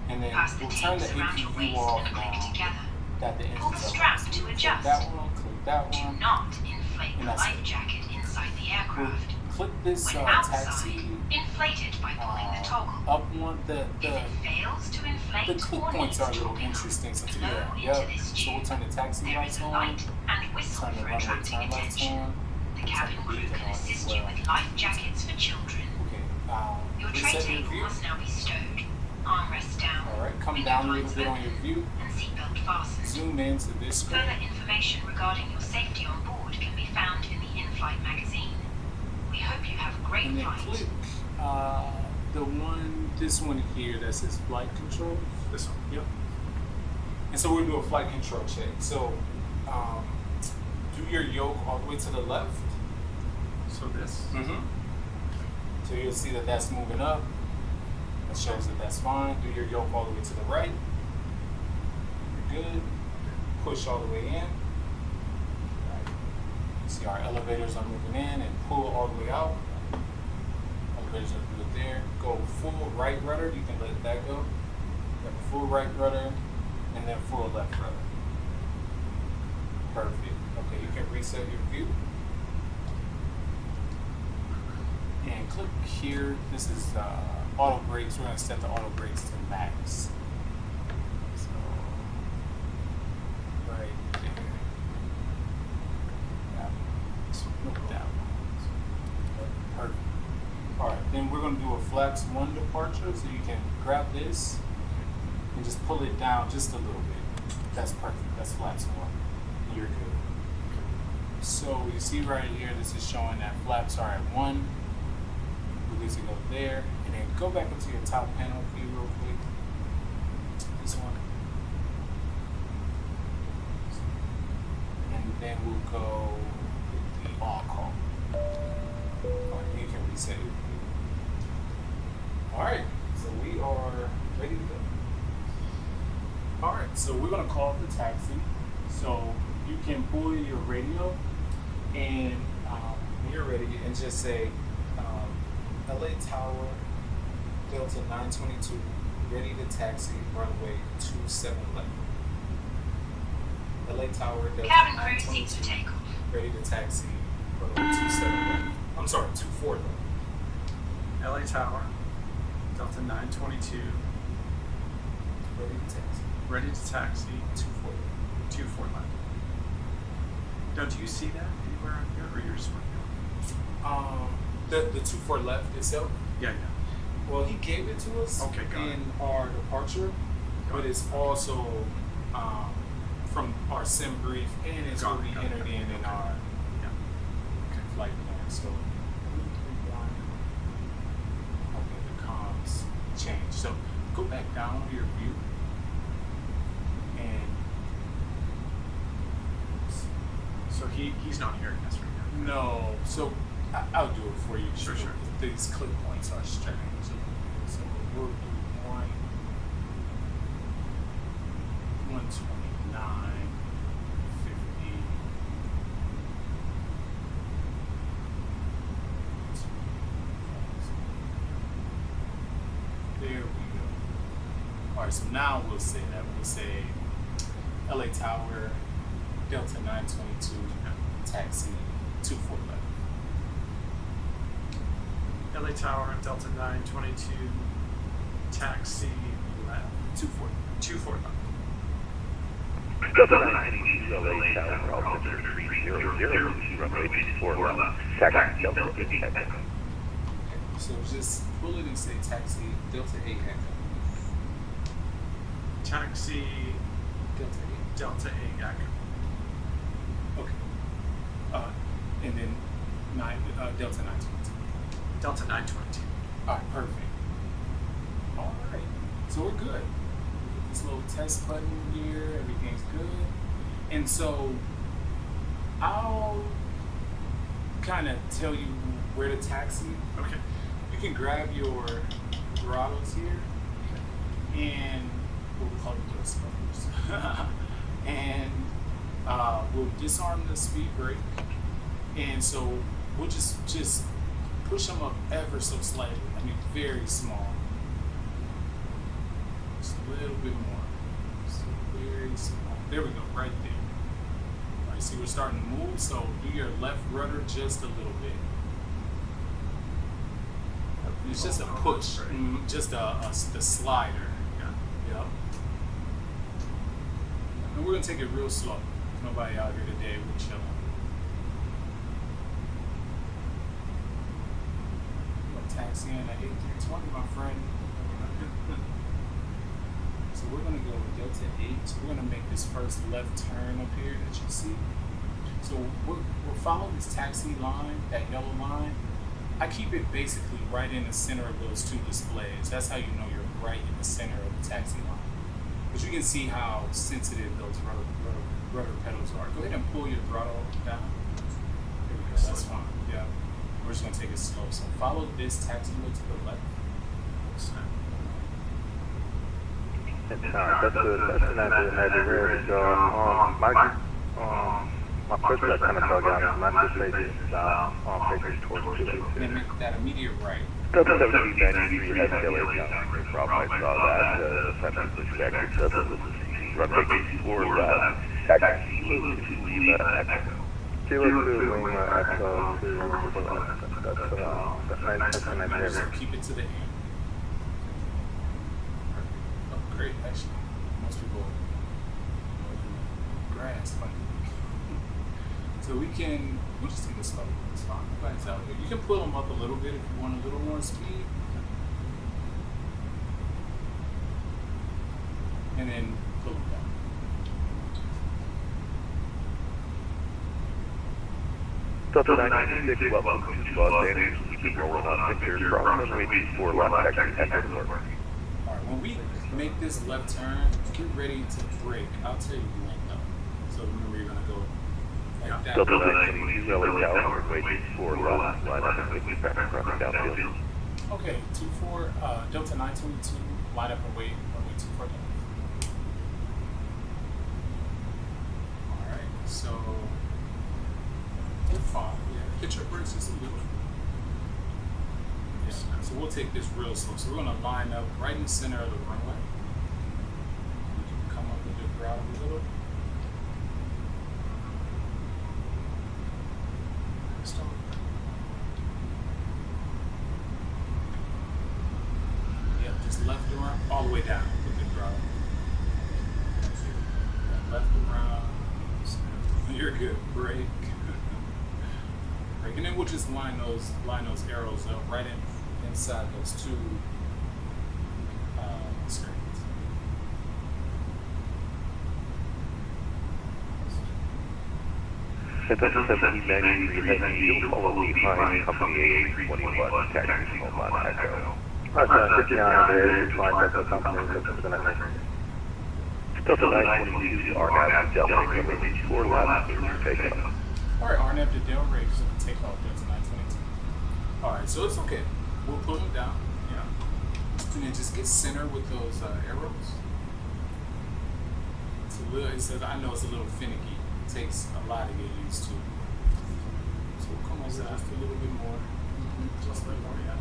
and then Pass the we'll turn the tapes around your APU waist off and click now together. that the Pull the engine's strap on. to Click adjust. that one, click that Do one. not inflate And the that's life it. jacket inside the We'll aircraft. click this When outside, taxi inflate it by pulling the toggle. up one. If it fails to inflate The click or points needs are a little topping up, interesting since we blow are. into Yep. this So we'll tube. turn the taxi There lights is a on. light and whistle Turn the for runway attracting turn lights attention. on. The cabin Turn the crew beacon can on as assist you well. with life jackets for children. Okay. Your tray Reset your table view. must now be stowed. Armrest down. All right. Come window down a blinds little bit on your open, view. and seatbelt fastened. Zoom into this screen. Further information regarding your safety on board can be found in the in-flight magazine. We hope you have a great And then flight. click this one here that says flight control. This one. Yep. And so we'll do a flight control check. So do your yoke all the way to the left. So this. Mm-hmm. So you'll see that that's moving up. That shows that that's fine. Do your yoke all the way to the right. You're good. Push all the way in. Right. See our elevators are moving in and pull all the way out. Elevators are good there. Go full right rudder. You can let that go. Got full right rudder. and then full left rudder. Perfect. Okay, you can reset your view. And click here. This is auto brakes. We're going to set the auto brakes to max. So, right there. That one. Perfect. Alright, then we're going to do a flaps 1 departure. So you can grab this and just pull it down just a little bit. That's perfect. That's flaps 1. You're good. So you see right here, this is showing that flaps are at 1. We're good to go there. And then go back into your top panel view real quick. This one. And then we'll go with the on call. Alright, you can reset it. Alright, so we are ready to go. Alright, so we're gonna call the taxi. So you can pull your radio and when you're ready and just say LA Tower, Delta 922, ready to taxi, runway 27 left. LA Tower, Delta Cabin crew seeks 922, for takeoff. ready to taxi, runway 27 left. I'm sorry, 24 left. LA Tower, Delta 922, Ready to taxi, ready to taxi, 24 left. 24 left. Now, do you see that anywhere on here, or you're just working on The 24 left itself. it? Yeah, yeah. Well, he gave it to us Okay, got it. in our departure, but it's also from our sim brief, and it's Got what it, we got it, entered got it. in our Yeah. flight plan. So, okay, the comms changed. So, go back down to your view, and So he's not hearing us right now. no. So, I'll do it for you. Sure, sure. These click points are strange. So we'll do 129, 50. There we go. All right, so now we'll say that. We'll say LA Tower, Delta 922, taxi 24 left. LA Tower, Delta 922, taxi left. 24. 24 left. Delta 922 LA Tower, altimeter 300, runway 24 left. Taxi Delta 8 Echo. Okay, so just pull it and say taxi Delta 8 Echo. Taxi Delta 8. Delta 8 Echo. Okay. And then Delta 922. Delta 922. All right, perfect. All right, so we're good. This little test button here, everything's good. And so I'll kind of tell you where to taxi. Okay. You can grab your throttles here, and we'll call it those numbers. And we'll disarm the speed brake. And so we'll just push them up ever so slightly. I mean, very small. Just a little bit more. Just very small. There we go, right there. All right, see, we're starting to move, so do your left rudder just a little bit. It's just a push, just the slider. Yeah. Yep. And we're gonna take it real slow. There's nobody out here today. We're chilling. We're gonna taxi in at 8320, my friend. So we're gonna go with Delta 8. So we're gonna make this first left turn up here that you see. So we'll follow this taxi line, that yellow line. I keep it basically right in the center of those two displays. That's how you know you're right in the center of the taxi line. But you can see how sensitive those rudder pedals are. Go ahead and pull your throttle down. There we go. That's fine. Yeah. We're just gonna take it slow. So follow this taxi to the left. That's the night that had the rear. So, my first got kind of bug out. I'm just facing towards you. And make that immediate right. Delta 73 had LA Tower. Probably saw that. That's expected. Delta runway 24 left, taxi Kilo 2 Lima Echo. Kilo 2 Lima Echo to, that's 9 So keep it to the end. Oh, great. Actually, most people grass like so we just take it slow. It's fine. Glance out here. You can pull them up a little bit if you want a little more speed. And then pull them down. Delta 96, welcome to Los Angeles. Keep rolling on pictures. Cross runway 24 left, taxi Echo North. Alright, when we make this left turn, get ready to brake. I'll tell you when though. So remember you're gonna go like that. Delta 92, LA Tower, runway 24 left, line up and make back across downfield. Okay, 24, Delta 922, line up and wait, runway 24 down. Alright, so we're fine. Yeah, hit your brakes just a little. Yeah, so we'll take this real slow. So we're gonna line up right in the center of the runway. You can come up with the ground a little. Stop. Yeah, just left around, all the way down with the throttle. Yeah, left around. You're good. Brake. Brake. And then we'll just line those arrows up right inside those two screens. Delta 793, heavy, you'll follow behind company A321, taxi Oman Echo. Okay, 59 there, it's fine, that's the company, that's the next. Delta 922, RNAV, Delta runway 24 left, takeoff. Alright, RNAV to Del Rey, so we take off Delta 922. Alright, so it's okay. We'll pull them down, and then just get center with those arrows. It's a little, I know it's a little finicky. It takes a lot to get used to. So we'll come over just a little bit more. Just like more, yeah.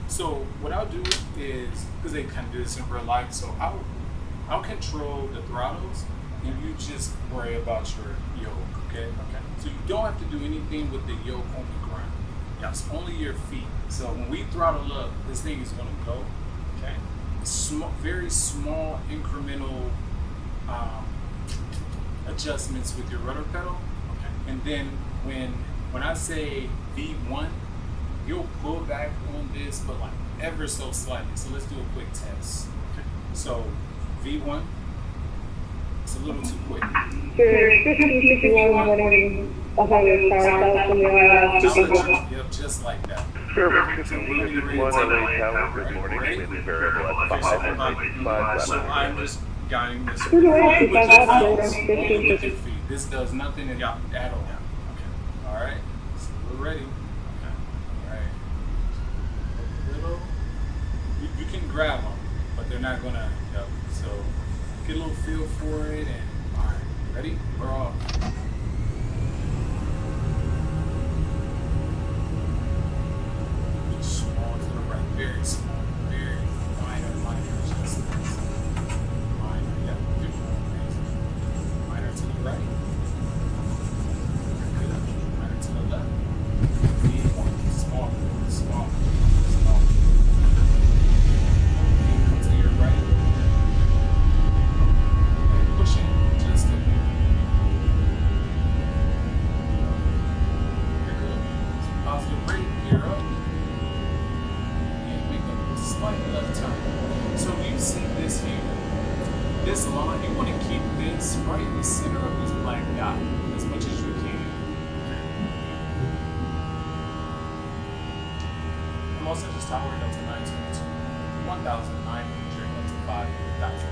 So what I'll do is, because they kind of do this in real life, so I'll control the throttles, and you just worry about your yoke, okay? So you don't have to do anything with the yoke on the ground. It's only your feet. So when we throttle up, this thing is going to go, okay? Very small incremental adjustments with your rudder pedal. Okay. And then when I say V1, you'll pull back on this, but like ever so slightly. So let's do a quick test. Okay. So V1, it's a little too quick. Just like that. Sure, 51 LA Tower, good morning, wind variable at 5. So I'm just guiding this. This does nothing at all. Okay. All right. So we're ready. Okay. All right. A little. You can grab them, but they're not gonna. So get a little feel for it, and all right. Ready? We're off. Small to the right, very small, very minor adjustments. Minor, yeah, minor to the right. Good. Minor to the left. Small. Come to your right. And push in just a bit. You're good. So positive brake, gear up. Slight left turn. So you see this here, this line, you want to keep this right in the center of this black dot as much as you can. I'm also just tower up to 922, 1,900 up to 5,000.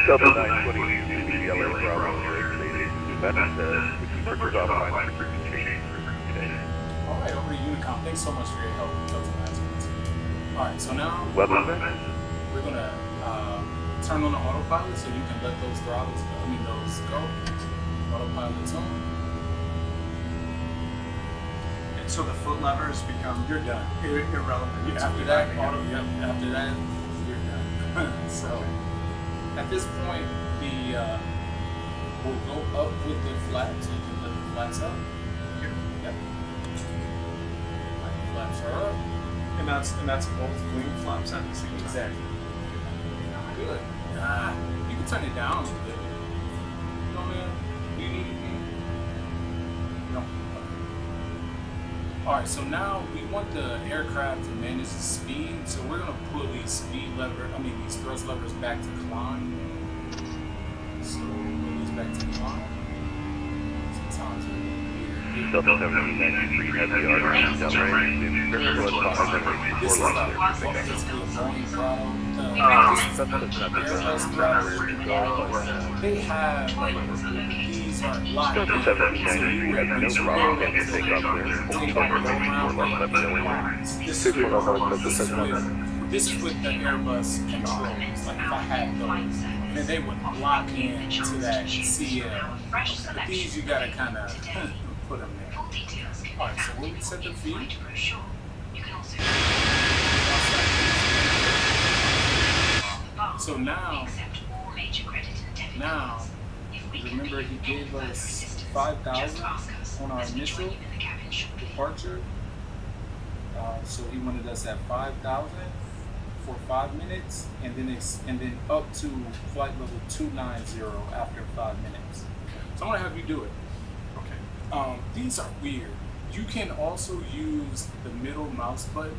Delta 922, LA Bravo, that's purchase offline frequency. All right, over to Unicom. Thanks so much for your help, Delta 922. All right, so now We're gonna turn on the autopilot so you can let those throttles go. Those go. Autopilot's on. And so the foot levers become You're done. irrelevant. After that, you're done. So At this point, we'll go up with the flaps. You can let the flaps up. Here. Yep. Like, flaps are up. And that's both wing flaps at the same time. Exactly. Good. You can turn it down a little bit. No, man. No. Alright, so now we want the aircraft to manage the speed, so we're gonna pull these these thrust levers back to climb. So pull these back to climb. Sometimes we're Delta 1793 has the RRM downrange in Fairfield 5 this is for like launch. basically a Boeing throttle. They have these are locked Delta in. 1793 has no problem getting to take off their full coverage for less than a million. This is with the Airbus controls. Like if I had those, then they would lock in to that CL. But these you gotta kind of put them there. Full details can be Alright, so found when in we set the the feet, flight brochure. You can also so now, accept all major credit and debit now, cards. If we can remember be he of gave any further us assistance, 5,000 just ask us on our as we initial join you in the cabin shortly. departure. So he wanted us at 5,000 for 5 minutes, and then up to flight level 290 after 5 minutes. So I'm gonna have you do it. Okay. These are weird. You can also use the middle mouse button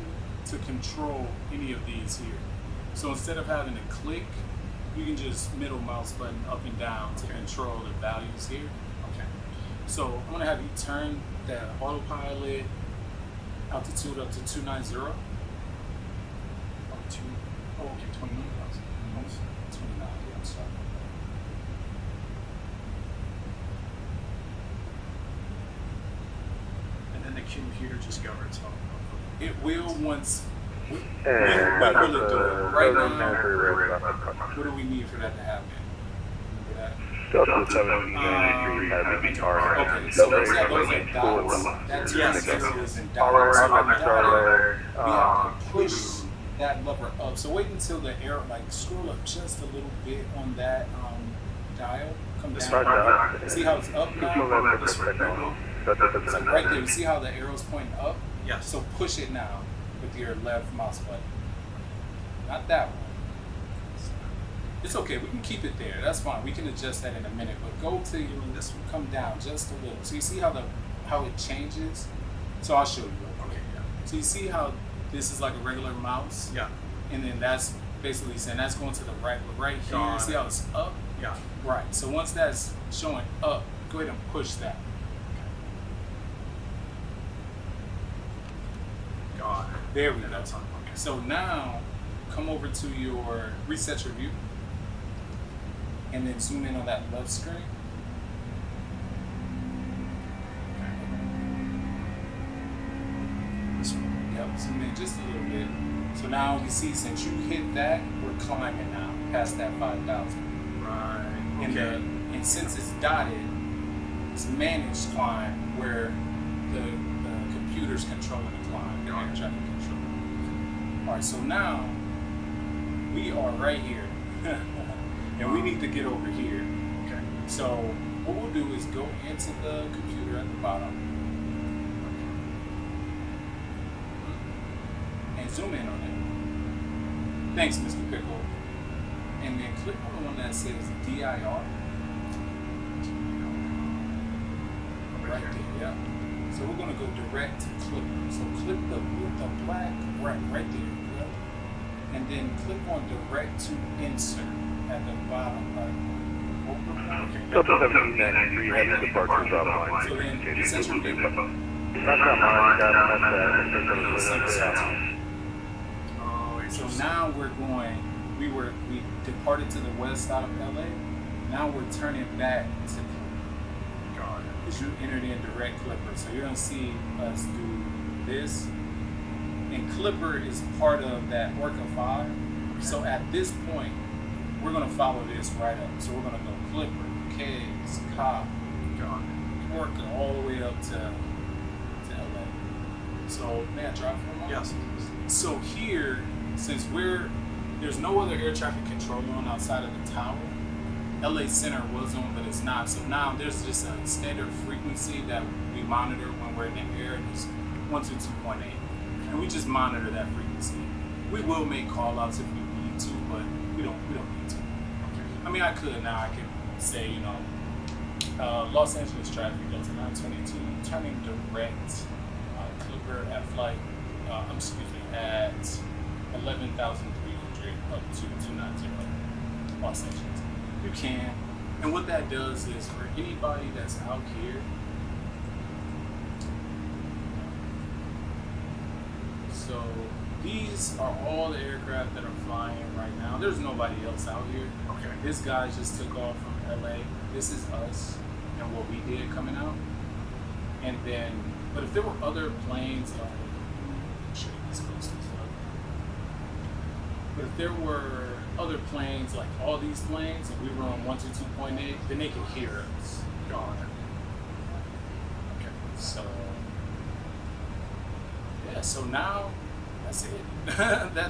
to control any of these here. So instead of having to click, you can just middle mouse button up and down to control the values here. Okay. So I'm gonna have you turn the autopilot altitude up to 290. Up to 29,000. 29, yeah, I'm sorry. and then the computer just governs how. It will once. We And that's really do it. Right now, now, what do we need for that to happen? Remember that? Delta 1793 has the RRM. Okay, so those are dots. That's Yes. zeros and dots. Alright, So I'm on gonna the start dot, there. we have to push that lever up. So wait until the arrow, like scroll up just a little bit on that dial. Come down. See how it's up now? It's right there. You see how the arrow's pointing up? Yes. So push it now with your left mouse button. Not that one. It's okay, we can keep it there. That's fine. We can adjust that in a minute. But go to this one, come down just a little. So you see how it changes? So I'll show you. Okay. Yeah. So you see how this is like a regular mouse? Yeah. And then that's basically saying that's going to the right. But right here, Got see it. how it's up? Yeah. Right. So once that's showing up, go ahead and push that. Got it. There we And go. that's on. Okay. So now, come over to your reset your view, and then zoom in on that left screen. This one. Yep, zoom in just a little bit. So now you see, since you hit that, we're climbing now past that 5,000. Right. And, Okay. and since it's dotted, it's managed climb where the computer's controlling the climb, the air traffic control. All right, so now we are right here, and we need to get over here. Okay. So what we'll do is go into the computer at the bottom and zoom in on it. Thanks, Mr. Pickle. And then click on the one that says DIR. Right there, yeah. So we're gonna go direct to Clipper. So click the black right there, yeah. And then click on direct to insert at the bottom right. Okay. Delta 1793 has the departure drop line. So then set your view. Oh, So now we're going. We departed to the west out of LA. Now we're turning back to Clipper. got it. Because you entered in direct Clipper. So you're gonna see us do this. And Clipper is part of that Orca 5. So at this point, we're gonna follow this right up. So we're gonna go Clipper, Kegs, Cobb, Got it. Orca, all the way up to LA. So may I drive for a moment? Yes. So here, since we're there's no other air traffic control on outside of the tower. LA Center was on, but it's not. So now there's just a standard frequency that we monitor when we're in the air, and it's 122.8. And we just monitor that frequency. We will make call outs if we need to, but we don't need to. I mean, I could now. I could say, you know, Los Angeles traffic Delta 922 turning direct Clipper at flight, at 11,300 up to 290 Los Angeles. You can, and what that does is for anybody that's out here, so these are all the aircraft that are flying right now. There's nobody else out here. Okay. This guy just took off from LA. This is us and what we did coming out. And then, but if there were other planes, like, I'm sure this close to stuff. But if there were other planes, like all these planes, and we were on 122.8, then they could hear us. Got it. Okay. So, yeah, so now, that's it.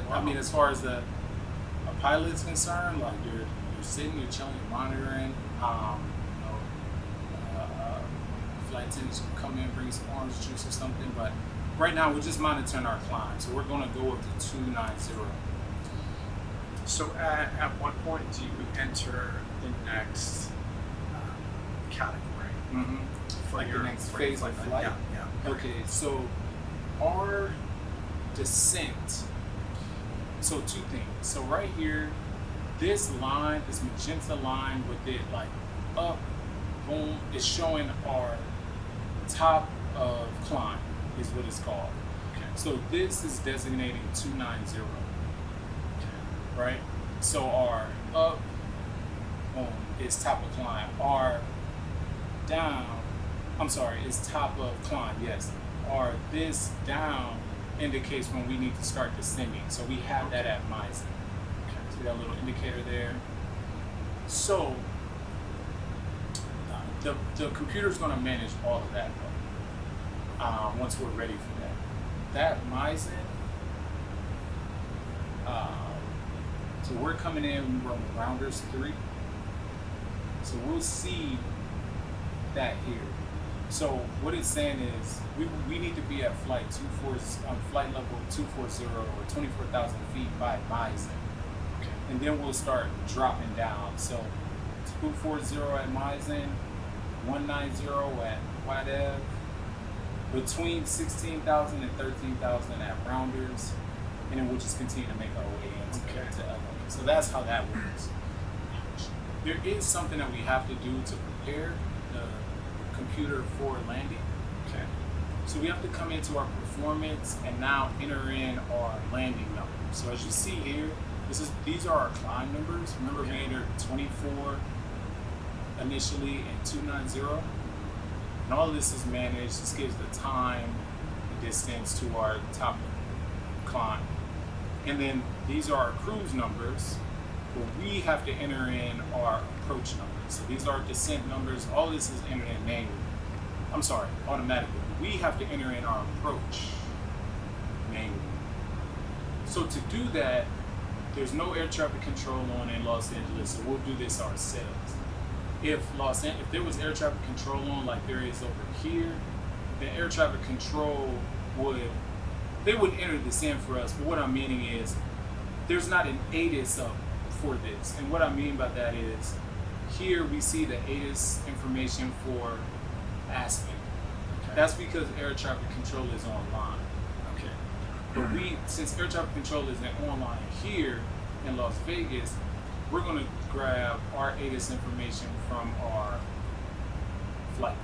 I mean, as far as a pilot's concerned, like you're sitting, you're chilling, you're monitoring. Flight attendants will come in, bring some orange juice or something. But right now, we're just monitoring our climb. So we're going to go up to 290. So at what point do you enter the next category? Mm-hmm. For Like your the next for phase your of flight? Yeah. Okay, so our descent. So two things. So right here, this line, this magenta line with it like up, boom, is showing our top of climb is what it's called. Okay. So this is designating 290. Right? So our up, boom, is top of climb. Our down, is top of climb, yes. Our this down indicates when we need to start descending. So we have that at Misen. Okay. See that little indicator there? So the computer's going to manage all of that though, once we're ready for that. That Misen, so we're coming in, we're on Rounders 3. So we'll see that here. So what it's saying is we need to be at flight level 240 or 24,000 feet by Misen. Okay. And then we'll start dropping down. So 240 at Misen, 190 at Wadev, between 16,000 and 13,000 at Rounders, and then we'll just continue to make our way into LA. So that's how that works. There is something that we have to do to prepare the computer for landing. Okay. So we have to come into our performance and now enter in our landing numbers. So as you see here, these are our climb numbers. Remember we entered 24 initially and 290. And all of this is managed. This gives the time, the distance to our top climb. And then these are our cruise numbers, but we have to enter in our approach numbers. So these are descent numbers. All this is entered in manually. Automatically. We have to enter in our approach manually. So to do that, there's no air traffic control on in Los Angeles, so we'll do this ourselves. If there was air traffic control on like there is over here, then air traffic control would enter this in for us. But what I'm meaning is there's not an ATIS up for this. And what I mean by that is here we see the ATIS information for Aspen. Okay. That's because air traffic control is online. Okay. But since air traffic control isn't online here in Las Vegas, we're going to grab our ATIS information from our flight.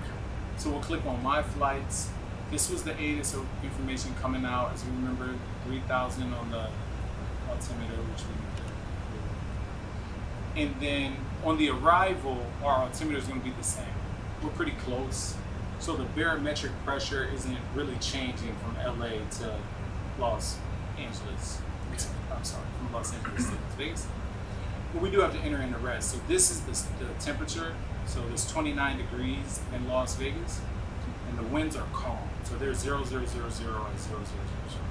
Okay. So we'll click on My Flights. This was the ATIS information coming out, as we remember, 3,000 on the altimeter, which we did. And then on the arrival, our altimeter is going to be the same. We're pretty close. So the barometric pressure isn't really changing from LA to Los Angeles. From Los Angeles to Las Vegas. But we do have to enter in the rest. So this is the temperature. So there's 29 degrees in Las Vegas, and the winds are calm. So there's 0, 0, 0, 0, and 0, 0, 0, 0.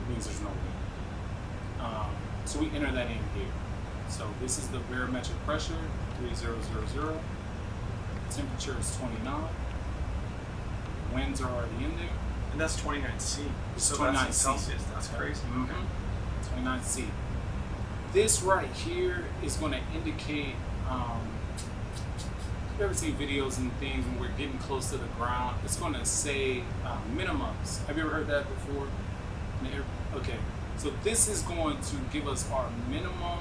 It means there's no wind. So we enter that in here. So this is the barometric pressure, 3000. Temperature is 29. Winds are already in there. And that's 29C. It's So 29 that's in C. Celsius. That's crazy. Mhm. 29C. This right here is going to indicate. You've ever seen videos and things when we're getting close to the ground? It's going to say minimums. Have you ever heard that before? Okay. So this is going to give us our minimum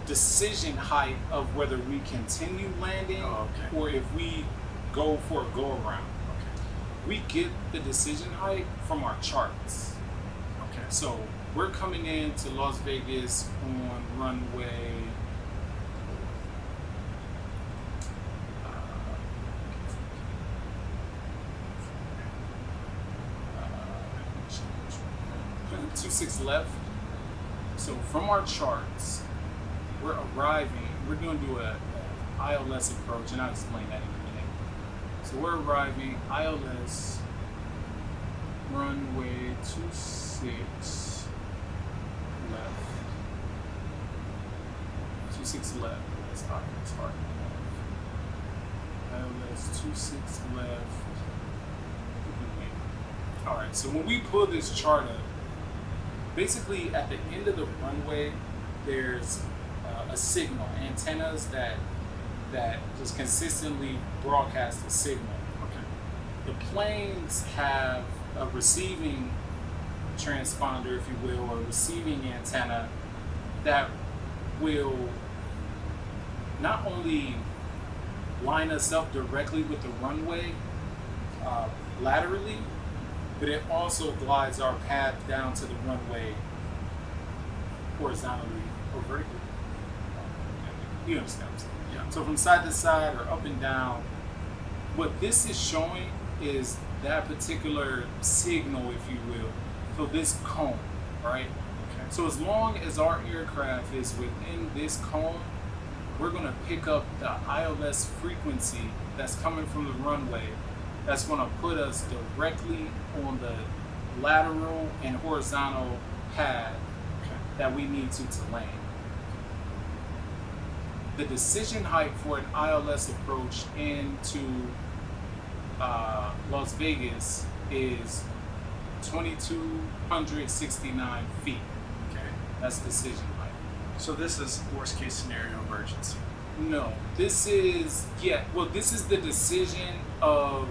decision height of whether we continue landing Oh, okay. or if we go for a go around. Okay. We get the decision height from our charts. Okay. So we're coming into Las Vegas on runway. Uh, 26 left. So from our charts, we're arriving. We're going to do a ILS approach, and I'll explain that in a minute. So we're arriving ILS runway 26 left. 26 left. That's hard. It's hard. ILS 26 left. All right. So when we pull this chart up, basically at the end of the runway, there's a signal, antennas that just consistently broadcast a signal. Okay. The planes have a receiving transponder, if you will, or receiving antenna that will not only line us up directly with the runway laterally, but it also glides our path down to the runway horizontally or vertically. You understand what I'm saying? Yeah. So from side to side or up and down, what this is showing is that particular signal, if you will. So this cone, right? Okay. So as long as our aircraft is within this cone, we're going to pick up the ILS frequency that's coming from the runway. That's going to put us directly on the lateral and horizontal path that we need to land. The decision height for an ILS approach into Las Vegas is 2,269 feet. Okay. That's decision height. So this is worst case scenario emergency. No, this is this is the decision of,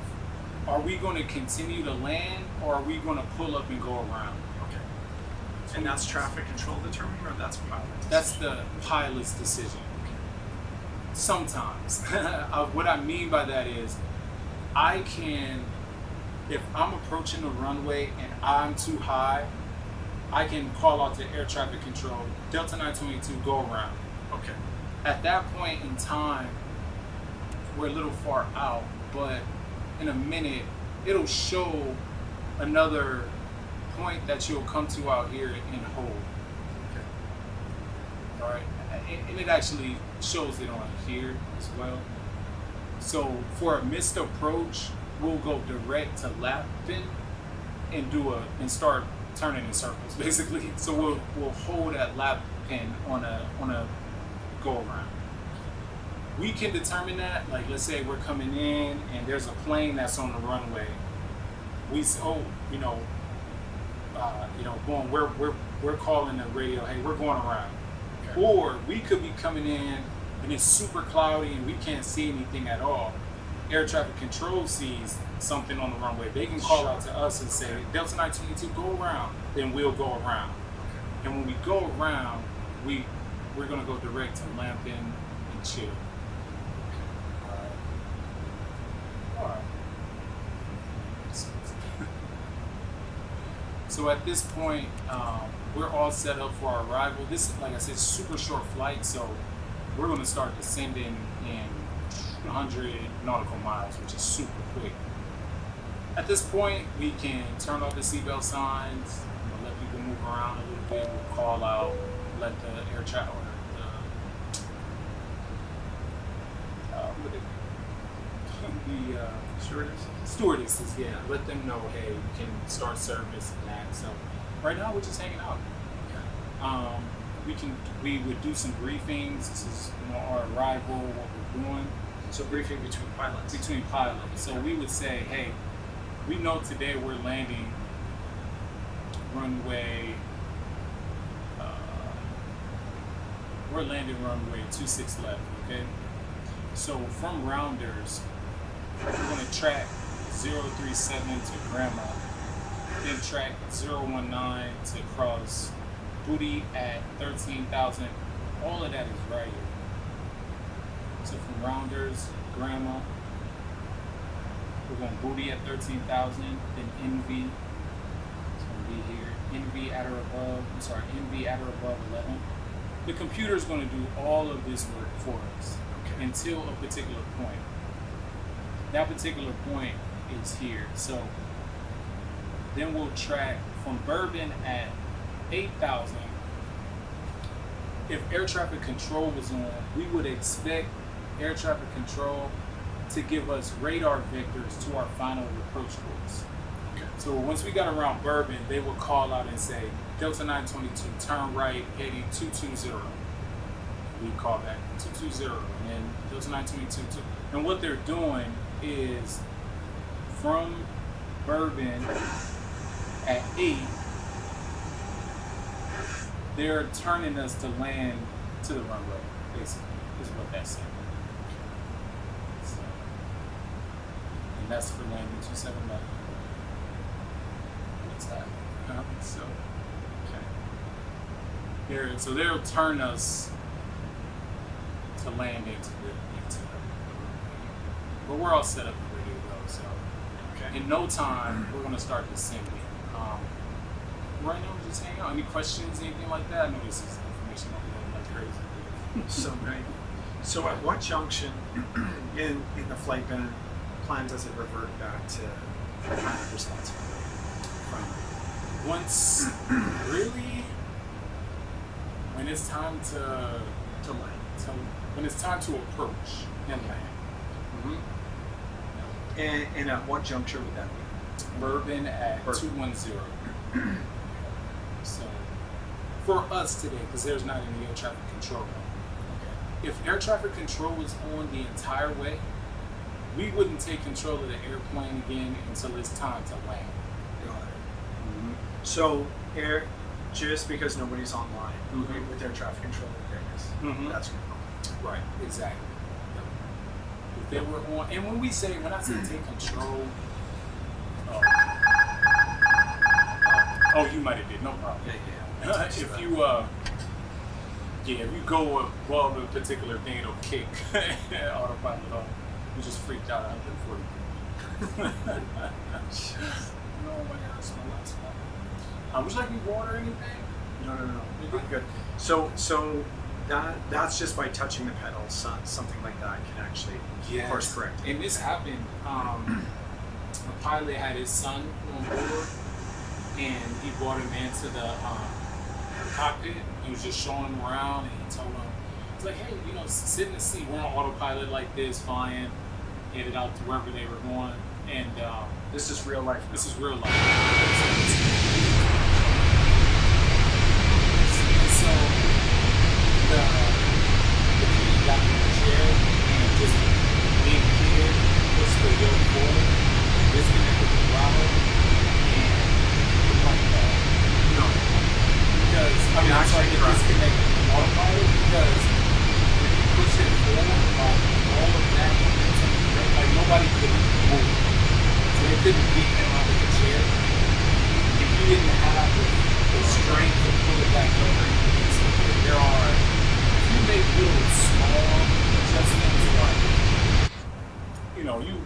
are we going to continue to land or are we going to pull up and go around? Okay. And that's traffic control determining, or that's pilot? That's the pilot's decision. Sometimes. What I mean by that is, I can, if I'm approaching the runway and I'm too high, I can call out to air traffic control, Delta 922, go around. Okay. At that point in time, we're a little far out, but in a minute, it'll show another point that you'll come to out here and hold. Okay. All right, and it actually shows it on here as well. So for a missed approach, we'll go direct to lap pin and start turning in circles, basically. So we'll hold that lap pin on a go around. We can determine that, like let's say we're coming in and there's a plane that's on the runway. We're calling the radio, hey, we're going around. Okay. Or we could be coming in and it's super cloudy and we can't see anything at all. Air traffic control sees something on the runway. They can call out to us and say, Delta 922, go around. Then we'll go around. Okay. And when we go around, we're gonna go direct to lamp in and chill. All right. So at this point, we're all set up for our arrival. This is, like I said, super short flight, so we're going to start descending in 100 nautical miles, which is super quick. At this point, we can turn off the seatbelt signs, let people move around a little bit, we'll call out, let the air traffic, stewardesses, let them know, hey, we can start service and that. So right now we're just hanging out. Okay. We would do some briefings. This is our arrival, what we're doing. So briefing between pilots. Between pilots. So we would say, hey, we know today we're landing runway. We're landing runway 26 left. Okay. So from Rounders, we're going to track 037 to Grandma, then track 019 to cross Booty at 13,000. All of that is right here. So from Rounders, Grandma, we're going Booty at 13,000, then Envy. It's going to be here. Envy at or above. Envy at or above 11. The computer is going to do all of this work for us until a particular point. That particular point is here. So then we'll track from Bourbon at 8,000. If air traffic control was on, we would expect air traffic control to give us radar vectors to our final approach course. Okay. So once we got around Bourbon, they would call out and say, Delta 922, turn right, heading 220. We call back 220, and then Delta 922. And what they're doing is from Bourbon at 8, they're turning us to land to the runway, basically, is what that's saying. So, and that's for landing 279. What's that? So, okay. So they'll turn us to land into the but we're all set up and ready to go. So, in no time, we're going to start descending. Right now, we're just hanging out. Any questions, anything like that? I know this is information I'm like crazy. So great. So at what junction in the flight plan does it revert back to pilot responsibility? Once, really, when it's time to land, when it's time to approach and land. Mm-hmm. And at what juncture would that be? Bourbon at 210. So, for us today, because there's not any air traffic control. If air traffic control was on the entire way, we wouldn't take control of the airplane again until it's time to land. Mm-hmm. So, just because nobody's online with air traffic control in Vegas, that's good. Right, exactly. If they were on, and when I say take control, you might have did, no problem. Yeah. If you go above a particular thing, it'll kick autopilot off. You just freaked out 140. No, my God, that's my last one. Would you like me water or anything? No. I'm good. So that's just by touching the pedals, something like that can actually course correct. And this happened. A pilot had his son on board, and he brought him into the cockpit. He was just showing him around, and he told him, he's like, hey, sit in the seat. We're on autopilot like this, flying, headed out to wherever they were going. And this is real life. This is real life. So the kid got in the chair and just being clear, pushed the yoke forward, disconnected the throttle, and like that. Because I'm sorry to disconnect the autopilot, because if you push it forward, all of that momentum, like nobody could move. So they couldn't beat him out of the chair. If you didn't have the strength to pull it back over, there are, if you make little small adjustments, like,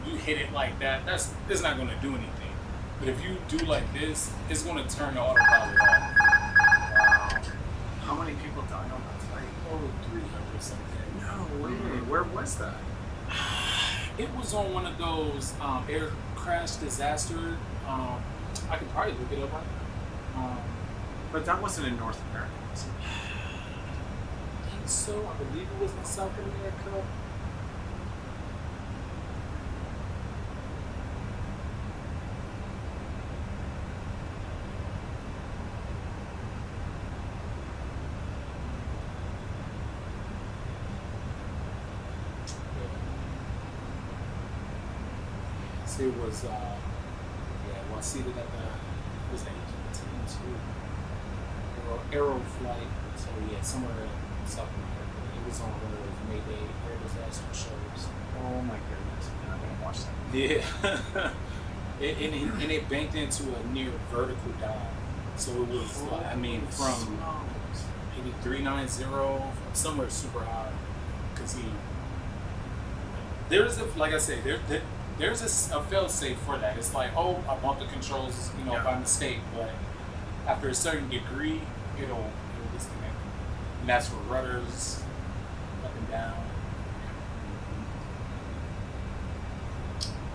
you hit it like that, it's not going to do anything. But if you do like this, it's going to turn the autopilot off. Wow. How many people died on that flight? Oh, 300 something. No way. Where was that? It was on one of those air crash disaster. I could probably look it up right now. But that wasn't in North America, was it? I think so. I believe it was in South America. flights. It was well seated at the was that Aero flight. So yeah, somewhere in South America. It was on one of those Mayday air disaster shows. Oh my goodness, man, I'm gonna watch that. Yeah. and it banked into a near vertical dive. So it was, from maybe 390 somewhere super high. Because there's like I say, there's a fail safe for that. It's like, oh, I bumped the controls, by mistake, but after a certain degree, it'll disconnect. And that's for rudders, up and down.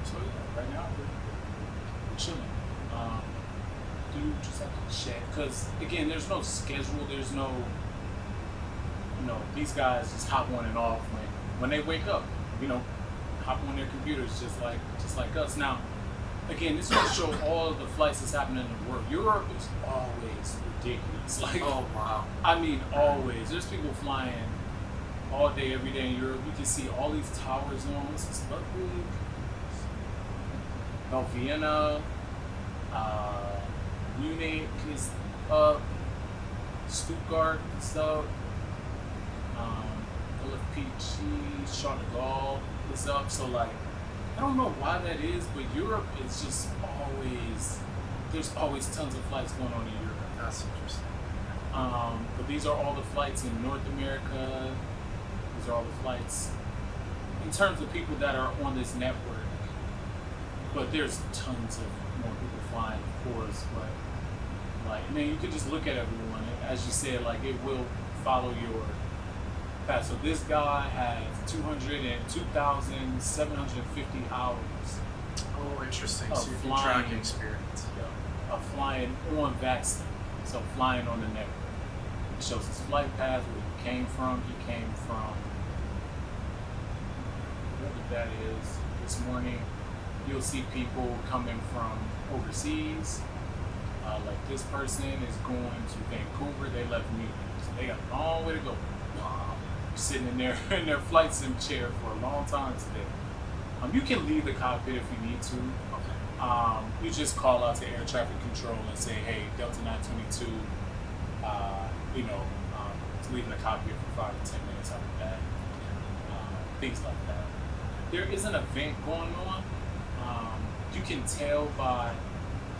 So yeah, right now we're chilling. Do just have to check because again, there's no schedule. There's no, these guys just hop on and off when they wake up. Hop on their computers just like us. Now, again, this will show all of the flights that's happening in the world. Europe is always ridiculous. Like, oh wow, I mean, always. There's people flying all day, every day in Europe. You can see all these towers on. This is Ludwig, Vienna. Munich is up, Stuttgart is up, LFPG, Charles de Gaulle is up. So like, I don't know why that is, but Europe is just there's always tons of flights going on in Europe. That's interesting. But these are all the flights in North America. These are all the flights in terms of people that are on this network. But there's tons of more people flying, of course, but you could just look at everyone. As you said, it will follow your path. So this guy has 2,750 hours. Oh, interesting. Of So you can flying, track experience. Of flying on VATSIM. So flying on the network. It shows his flight path, where he came from. He came from whatever that is. This morning, you'll see people coming from overseas. Like this person is going to Vancouver. They left Munich, so they got a long way to go. Sitting in their flight sim chair for a long time today. You can leave the cockpit if you need to. Okay. You just call out to air traffic control and say, "Hey, Delta 922, it's leaving the cockpit for 5 to 10 minutes after that." Things like that. There is an event going on. You can tell by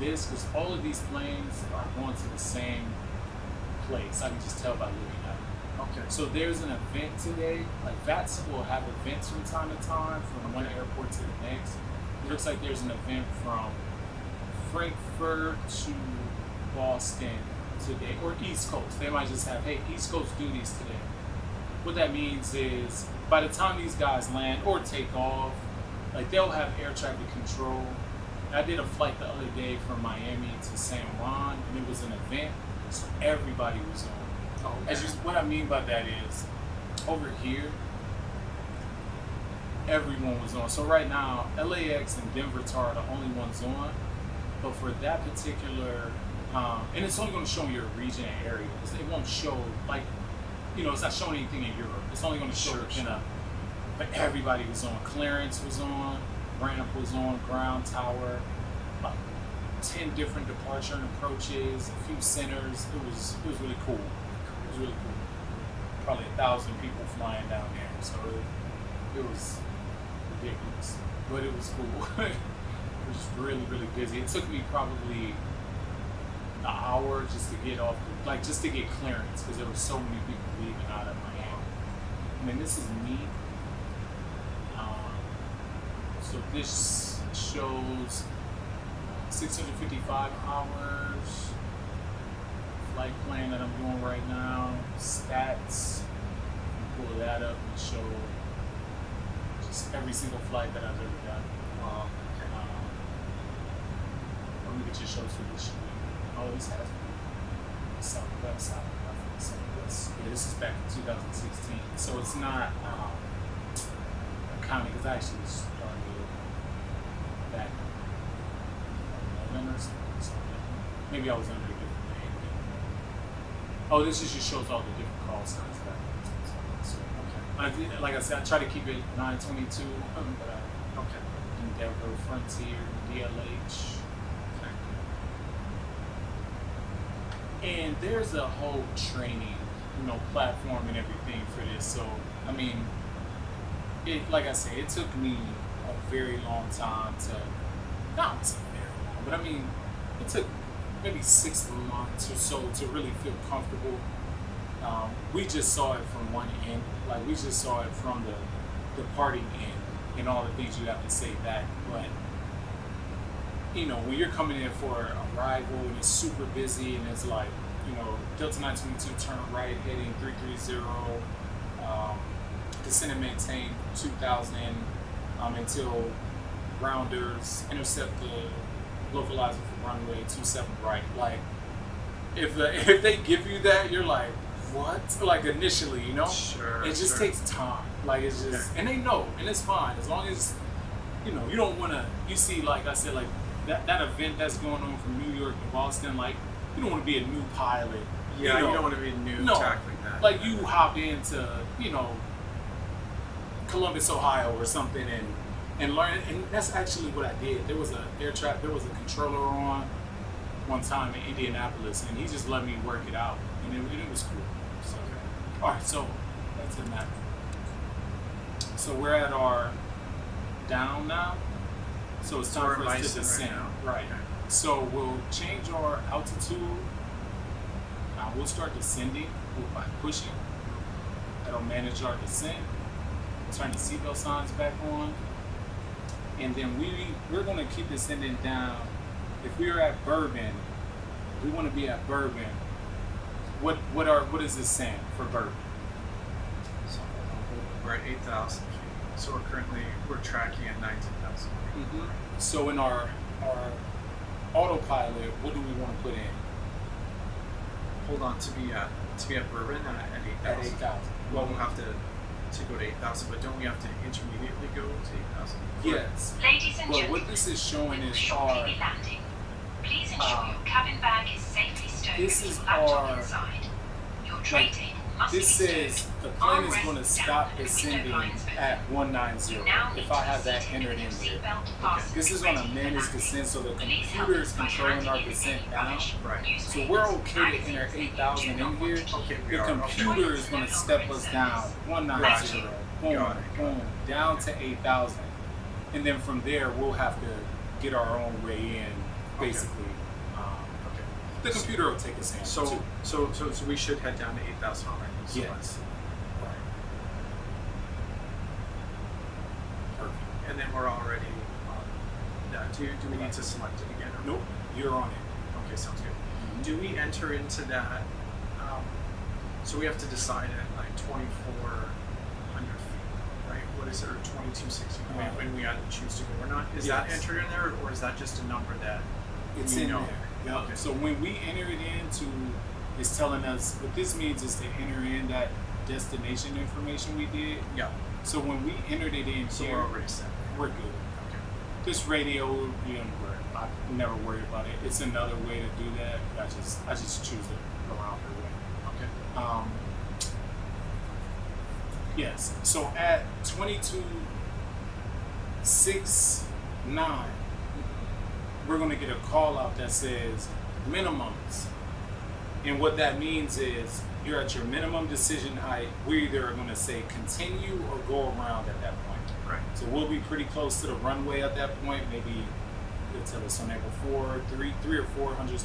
this because all of these planes are going to the same place. I can just tell by looking at it. Okay. So there's an event today. Like VATSIM will have events from time to time from one airport to the next. It looks like there's an event from Frankfurt to Boston today, or East Coast. They might just have, hey, East Coast duties today. What that means is by the time these guys land or take off, they'll have air traffic control. I did a flight the other day from Miami to San Juan, and it was an event, so everybody was on. Oh, okay. What I mean by that is, over here, everyone was on. So right now, LAX and Denver Tar are the only ones on, but for that particular, and it's only going to show your region and area. It won't show, it's not showing anything in Europe. It's only going to show but everybody was on. Clarence was on. Ramp was on, ground tower, 10 different departure and approaches, a few centers. It was really cool. It was really cool. Probably 1,000 people flying down there, so it was ridiculous, but it was cool. It was really, really busy. It took me probably an hour just to get off, just to get clearance because there were so many people leaving out of Miami. I mean, this is me. So this shows 655 hours flight plan that I'm doing right now. Stats. Pull that up and show just every single flight that I've ever done. Or we could just show this. Oh, this has to be Southwest. Yeah, this is back in 2016. So it's not counting because I actually started back in or something. Maybe I was under a different name. Oh, this just shows all the different call signs that so, okay. Like I said, I try to keep it 922, but I didn't Endeavor, Frontier, DLH. And there's a whole training, platform and everything for this. So, I mean, like I say, it took me a very long time not very long, but I mean, it took maybe 6 months or so to really feel comfortable. We just saw it from one end, like we just saw it from the party end and all the things you have to say back. But when you're coming in for a rival and it's super busy and it's like, Delta 922 turn right heading 330, descend and maintain 2000 until rounders, intercept the localizer for runway 27 right. Like, if they give you that, you're like, what? Like initially, Sure. It just takes time. Like it's just, and they know, and it's fine as long as you don't want to. You see, like I said, like that event that's going on from New York to Boston, like you don't want to be a new pilot. Yeah, you don't want to be new tackling that. Like you hop into Columbus, Ohio, or something, and learn it. And that's actually what I did. There was there was a controller on one time in Indianapolis, and he just let me work it out, and it was cool. So, all right, so that's the map. So we're at our down now. So it's time for us to descend. Right. So we'll change our altitude. We'll start descending by pushing. That'll manage our descent. Turn the seatbelt signs back on. And then we're going to keep descending down. If we are at Bourbon, we want to be at Bourbon. What is this saying for Bourbon? So we're at 8,000 feet. So we're tracking at 19,000 feet. Mm-hmm. So in our autopilot, what do we want to put in? Hold on, to be at Bourbon at 8,000. At 8,000. Well, we'll have to go to 8,000, but don't we have to intermediately go to 8,000? Yes. Ladies and Well, gentlemen, what this is showing we will is shortly be landing. Please ensure your cabin bag is safely stowed this with is your laptop our- inside. Your tray table must This be says stowed. the plane is Armrests going to down stop and window descending blinds open. at You 190 now need if to I be have that seated entered with in your there. seatbelt fastened This is and on a ready for managed landing. descent, so the Please help computer us is by controlling handing our in descent any down. rubbish, Right. So newspapers, we're okay to magazines enter that you 8,000 do in not want here. to keep. Okay, we The are. computer is going to step us down 190, boom, Got it. boom, down to 8,000, and then from there we'll have to get our own way in, basically. Okay. The computer will take us in. So too. we should head down to 8,000 already. So Yes. Right. Perfect. and then we're already on that. Do we need to select it again? Or Nope, you're on it. Okay, sounds good. Mhm. Do we enter into that? So we have to decide at like 2,400 feet, right? What is it, or 2,260? When we either choose to go or not. Is that Yes. entered in there, or is that just a number that It's we in know? there. Yeah. Okay. So when we enter it into, it's telling us what this means is to enter in that destination information we did. Yeah. So when we entered it in So here, we're already set. we're good. Okay. This radio, you don't worry. I never worry about it. It's another way to do that. I just choose the around the way. Okay. Yes. So at 2269, we're going to get a call out that says minimums. And what that means is you're at your minimum decision height. We either are going to say continue or go around at that point. Right. So we'll be pretty close to the runway at that point. Maybe they'll tell us something like 300 or 400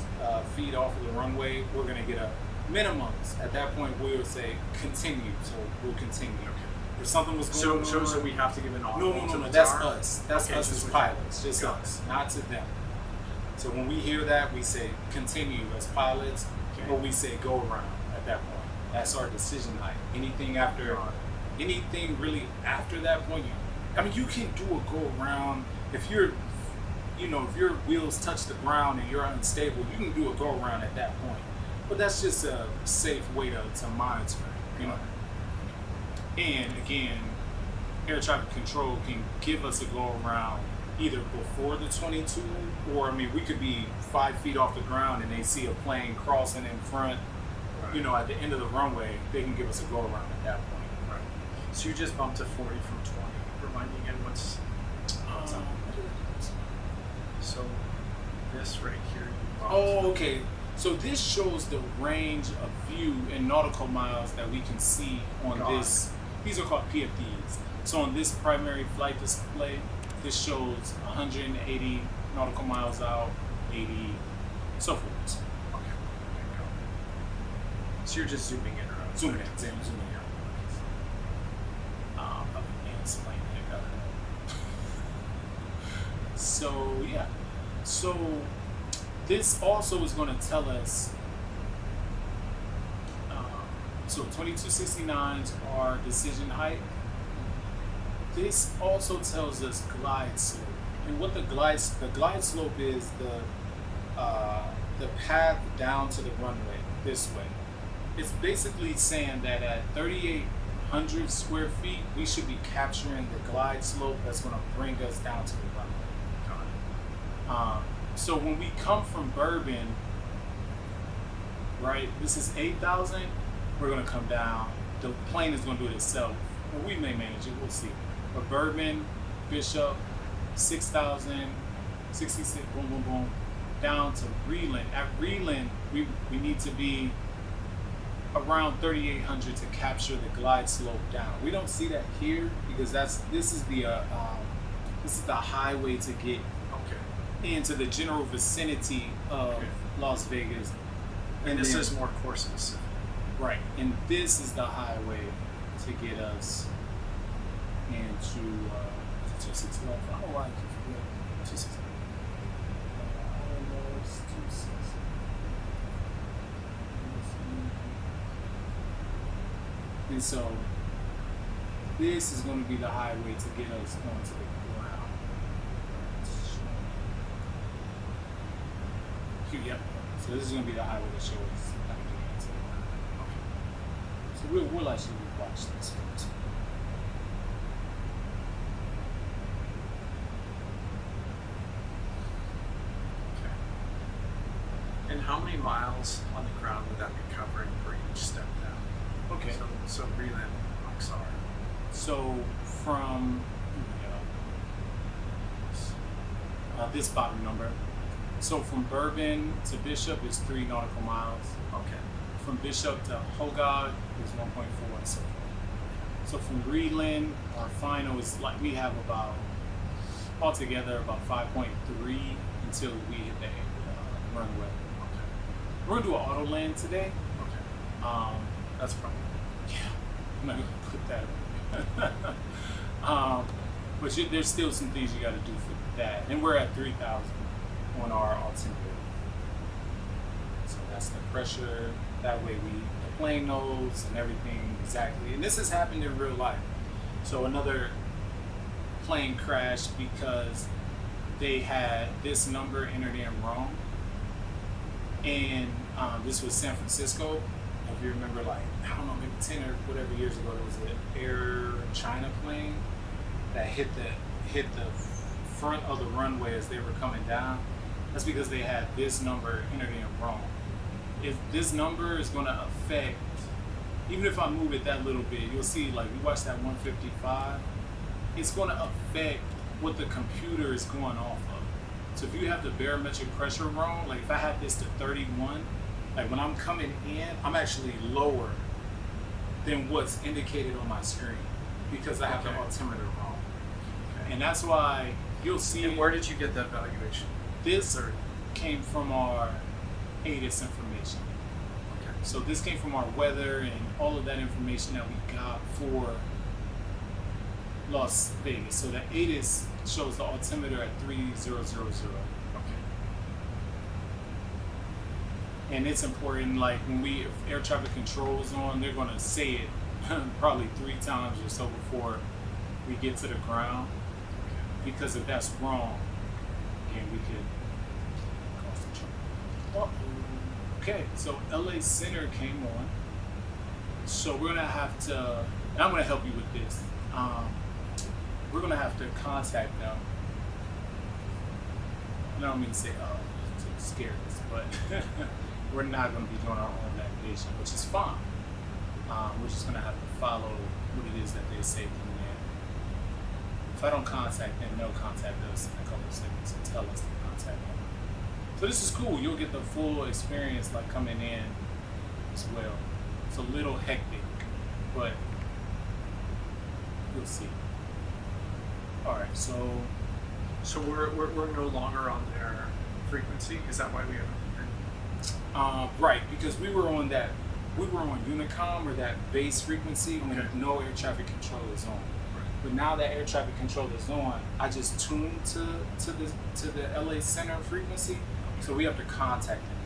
feet off of the runway. We're going to get a minimums. At that point, we'll say continue. So we'll continue. Okay. If something was going on, So we have to give an no, audible to the that's tower? us. That's Okay, us just as with pilots, just Got us, not to them. So when we hear that, we say continue as pilots, Okay. or we say go around at that point. That's our decision height. Anything after, anything really after that point, you can do a go around if you're, if your wheels touch the ground and you're unstable, you can do a go around at that point. But that's just a safe way to monitor, And again, air traffic control can give us a go around either before the 22, or we could be 5 feet off the ground and they see a plane crossing in front. Right. At the end of the runway, they can give us a go around at that point. Right. So you just bumped to 40 from 20. Remind me again what's up. So this right here. Oh, okay. So this shows the range of view in nautical miles that we can see on God. this. These are called PFDs. So on this primary flight display, this shows 180 nautical miles out, 80, so forth. Okay. There you go. So you're just zooming in or out. Zooming in, zooming out. And explain it. So yeah. So this also is going to tell us. So 2269s are decision height. This also tells us glide slope, and what the glide slope is the path down to the runway this way. It's basically saying that at 3,800 square feet, we should be capturing the glide slope that's going to bring us down to the runway. So when we come from Bourbon, right, this is 8,000, we're going to come down. The plane is going to do it itself. Well, we may manage it, we'll see. But Bourbon, Bishop, 6,000, 66, boom, boom, boom, down to Reland. At Reland, we need to be around 3,800 to capture the glide slope down. We don't see that here because this is the highway to get into the general vicinity of Las Vegas. And this then- is more course specific. Right, and this is the highway to get us into 260. I don't know why I keep forgetting 260. Almost 260. And so this is going to be the highway to get us onto the ground. Yep. So this is going to be the highway that shows us how to get into the ground. So we'll actually watch this first. Okay. And how many miles on the ground would that be covering for each step down? Okay. So Reland, Oxar. So from this bottom number. So from Bourbon to Bishop is 3 nautical miles. Okay. From Bishop to Hogog is 1.4 and so forth. So from Reland, our final is like we have about altogether about 5.3 until we hit the runway. Okay. We're gonna do an auto land today. Okay. That's probably. Yeah, I'm not gonna put that in. But there's still some things you got to do for that, and we're at 3,000 on our altimeter. So that's the pressure. That way the plane knows and everything exactly. And this has happened in real life. So another plane crashed because they had this number entered in wrong, and this was San Francisco. If you remember, like, I don't know, maybe 10 or whatever years ago, there was an Air China plane that hit the front of the runway as they were coming down. That's because they had this number entered in wrong. If this number is going to affect, even if I move it that little bit, you'll see, like, we watched that 155, it's going to affect what the computer is going off of. So if you have the barometric pressure wrong, like if I have this to 31, like when I'm coming in, I'm actually lower than what's indicated on my screen because I have the altimeter wrong. Okay. And that's why you'll see. And where did you get that valuation? This came from our ATIS information. Okay. So this came from our weather and all of that information that we got for Las Vegas. So the ATIS shows the altimeter at 3000. Okay. And it's important, like when if air traffic control is on, they're going to say it probably 3 times or so before we get to the ground. Because if that's wrong, again, we could cause some trouble. Okay, so LA Center came on. So we're going to have to, and I'm going to help you with this. We're going to have to contact them. And I don't mean to say, to scare us, but we're not going to be doing our own navigation, which is fine. We're just going to have to follow what it is that they say from there. If I don't contact them, they'll contact us in a couple of seconds and tell us to contact contact him. So this is cool. You'll get the full experience like coming in as well. It's a little hectic, but you'll see. All right, so we're no longer on their frequency. Is that why we haven't been? right, because we were on Unicom or that base frequency when Okay. no air traffic control is on. But now that air traffic control is on, I just tuned to the LA Center frequency, so we have to contact them.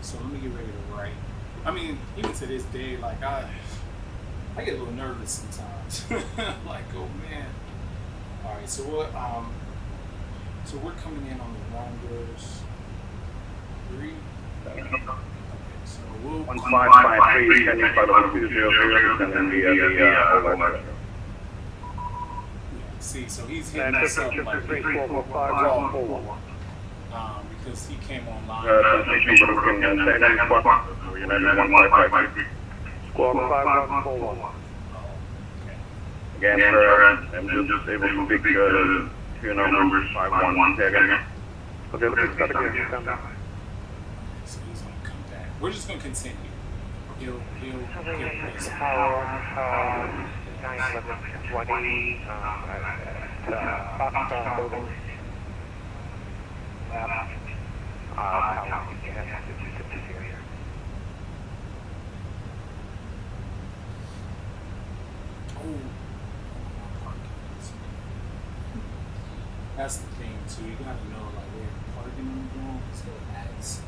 So let me get ready to write. I mean, even to this day, like I get a little nervous sometimes. Like, oh man. All right, so we're coming in on the rounders 3. Okay, so we'll 1553, can you follow 200, and then the overlap. see. So he's hitting us up like because he came online. Station Brooklyn, and second spot, United 1553. Squawk 5141. Oh, okay. Again, sir, I'm just able to pick few numbers, 51 second. Okay, let's start again. Stand by. So he's gonna come back. We're just gonna continue. He'll replace. Tower, 91120, Foxtrot building. Left. Tower, you can have 56 here. Oh, that's the thing too. You gotta know like where you're parking on the ground, so it adds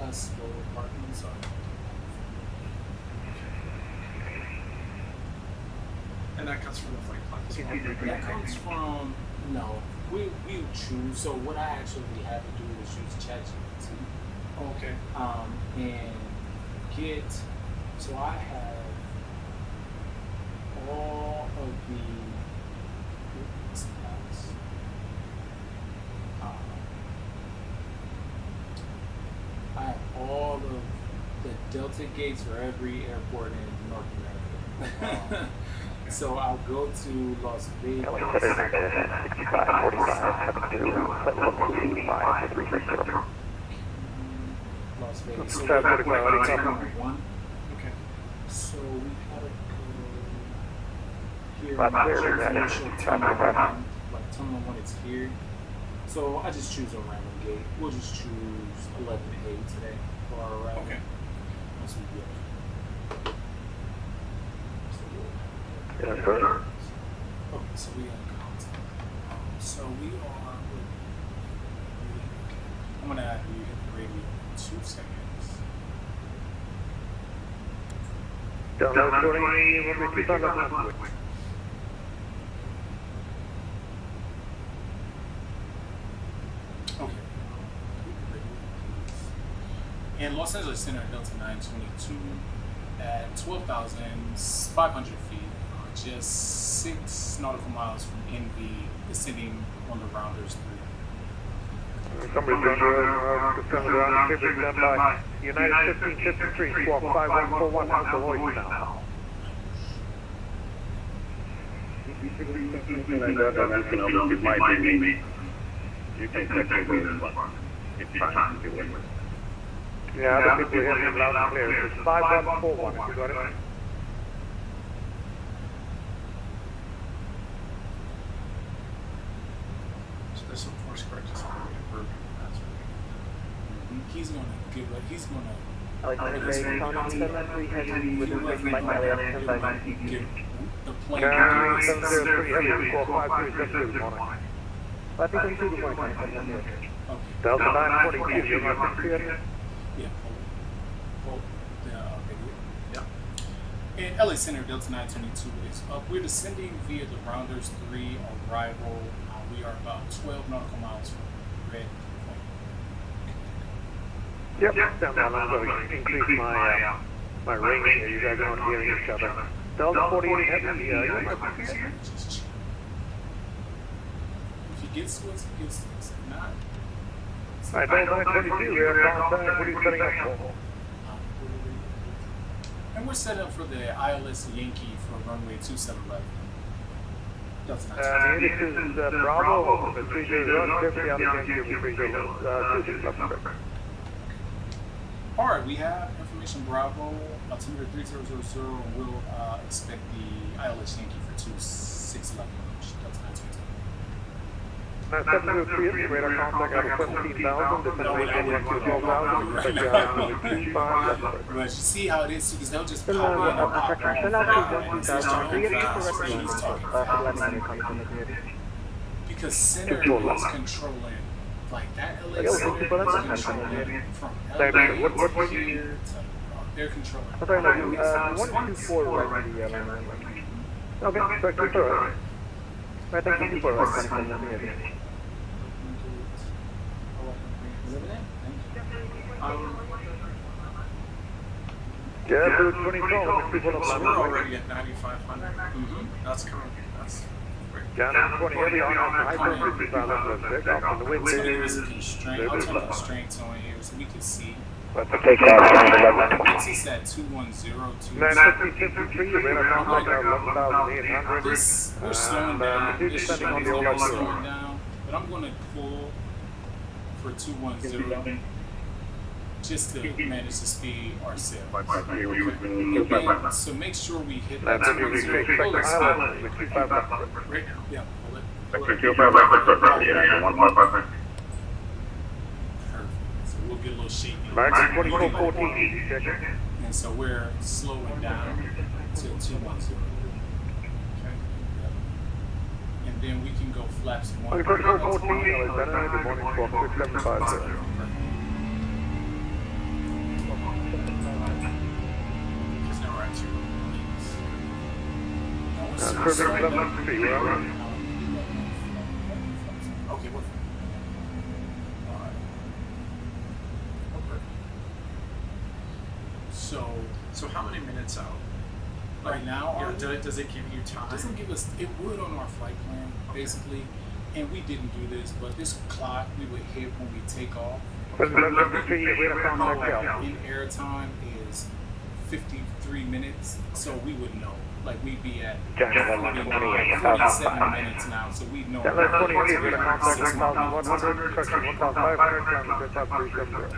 us where we're parking. So And that comes from the flight plan as well. that comes from we choose. So what I actually had to do was use ChatGPT. Oh, okay. And get. So I have all of the. I have all of the Delta gates for every airport in North America. So I'll go to Las Vegas. LA Center, 6545, 72, flight level 225, Las Vegas. So we Traffic got quality to cover. one. Okay. So we gotta go here. Right there, Show right there. terminal Traffic one, pattern. like terminal 1 is here. So I just choose a random gate. We'll just choose 11A today for our route. Okay. Once we get. Yes, sir. Okay, so we have contact. So we are with. I'm gonna have you hit the radio in 2 seconds. Download 20, what we keep on the Okay. In Los Angeles Center, Delta 922 at 12,500 feet, just 6 nautical miles from NV, descending on the Rounders 3. Somebody's going to descend around, keep it stand by. United 1553, squawk 5141, how's the voice now? It might be me. You can check this one. It's fine. Yeah, I think we have it loud and clear. It's 5141, if you got it. So there's some course corrections for me to prove. That's really He's gonna give it. He's gonna. Alexander Bay, County 73 heavy with a red light by the Give the plane. County 73 heavy, squawk 5372 this morning. 5372 this morning, Okay. Delta 942, you're not clear? Yeah. Hold the video. Yeah. In LA Center, Delta 922 is up. We're descending via the Rounders 3 arrival. We are about 12 nautical miles from Red Point. Yep, stand by, I'm going to increase my range here, you guys aren't hearing each other. Delta 48 heavy, you're not clear. Just check. If he gets to us, he gets to us. If not, Alright, Delta 922, we're on time, what are you setting up for? and we're set up for the ILS Yankee for runway 27 left. Delta This is Bravo, 300, Jeffrey Alexander, 26 left. Alright, we have information Bravo, altimeter 3000, and we'll expect the ILS Yankee for 2611 approach. Delta 703, radar contact out of 17,000, destination 12,000, expect to 25 left. But you see how it is, because they'll just pop in and pop out. Because Center is controlling, like that LA Center is controlling from LA here to, they're controlling. 124 right in the airline. Okay, so 24 right. Right, thank you for right. Yeah, so 24, So we're already at 9,500. That's coming. That's great. Down 20 heavy on high 55 left, take off on the wind. So there is a constraint. I'll turn constraints on here so we can see. Take off. This is at 210, 950, radar contact out 11,800. This, we're slowing down. This shit is really slowing down. But I'm going to pull for 210 just to manage the speed ourselves. And then, so make sure we hit that 210. Pull the speed right now. Yeah, pull it. Perfect. So we'll get a little shaky. 2414. And so we're slowing down to 210. Okay. And then we can go flaps 1. 2414, Alexander, good morning, 12675. Because now we're at 2 Perfect, left 3, we're all right. Okay, what? Alright. Okay. So how many minutes out? right now, Yeah, does it give you time? it doesn't give us, it would on our flight plan, basically, and we didn't do this, but this clock we would hit when we take off. Left 3, radar contact out. In air time is 53 minutes, so we would know. Like we'd be at 47 minutes now, so we'd know. Left 20, radar contact 1,100, correction 1,500, time to top 370.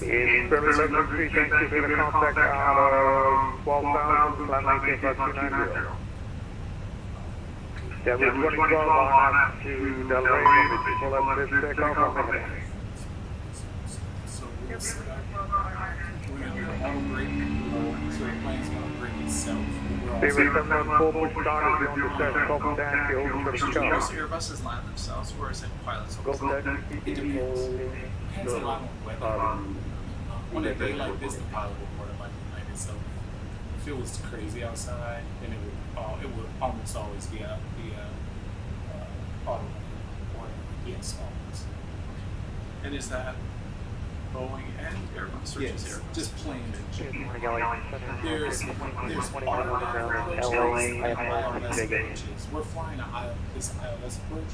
In Berlin, left 3, thank you, radar contact out of 12,000, climb 195290. Yeah, we're 2012 on up to Delray, the people up this takeoff on the head. So we'll set up. We're gonna do an auto brake, so the plane's gonna brake itself. David 714, push start is on the set, call down, the old for the Do shot. most Airbuses land themselves, or is it pilots? Go back. It depends a lot on weather. On a day like this, the pilot would more than likely land itself. If it was crazy outside, then it would almost always be a auto or yes, always. And is that Boeing and Airbus, or just Yes, Airbus? just plain. There's There's automatic approaches. We're flying this ILS approach.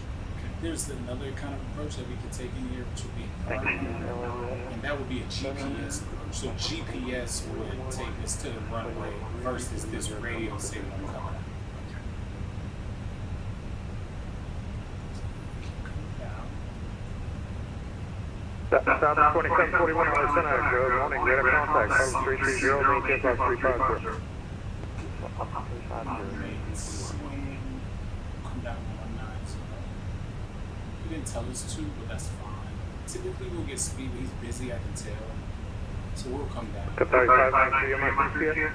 There's another kind of approach that we could take in here, which would be and that would be a GPS approach. So GPS would take us to the runway versus this radio signal coming out. South 2741 on the center, good morning, radar contact, 330, maintain 5350. Come down 19, so he didn't tell us to, but that's fine. Typically we'll get speed, but he's busy, I can tell. So we'll come down. 3593, am I here?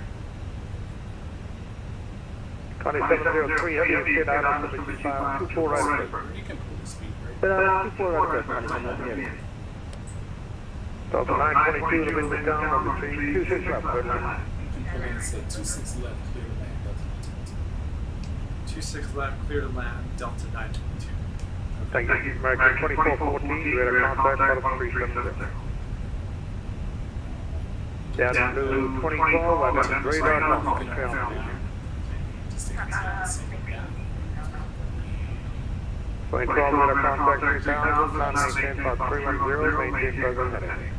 Connie 703, heavy hit out on the 55, 24 right. You can pull the speed brake. 24 right. Delta 922, the wind down, number 3, 26 left, third line. You can pull in and say 26 left, clear to land, Delta 922. 26 left, clear to land, Delta 922. Thank you, American 2414, radar contact, out of 370. Down to 2012, I got the radar contact. Just take it down, send it down. 2012, radar contact 3000, 9maintain 5310, maintain present heading.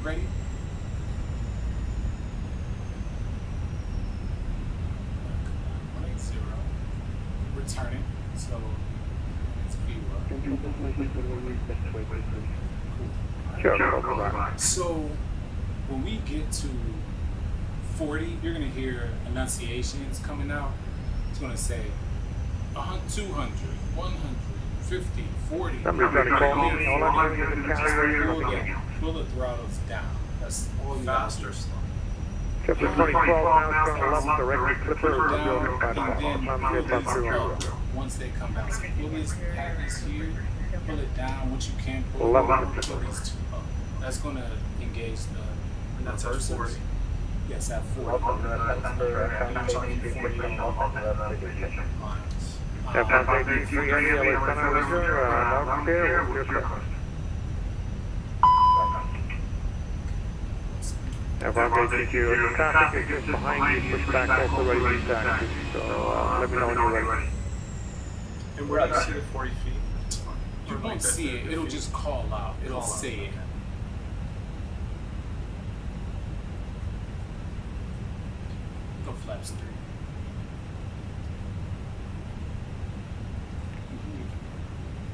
Ready? Returning, so it's viewer. Sure, copy that. So when we get to 40, you're gonna hear enunciations coming out. It's gonna say 200, 150, 40. Somebody's trying to call me. All I'm hearing is the carrier. Pull the throttles down. That's all you gotta Fast do. or slow? Chapter 2012 now, turn left, directly Clipper, Down, building by the and then time pull to get these through. up once they come down. So pull this package here, pull it down. Once you can pull it Left. up, pull these two up. That's gonna engage the And that's at reversers. 40. Yes, at 40. Miles. F1 83 Henry, LA Center, Roger, now clear, what's your request? F1 ATQ, the traffic is just behind you, push back also ready to taxi, so let me know when you're ready. And where do you see the 40 feet? You won't see it. It'll just call out. It'll say it. Go flaps 3.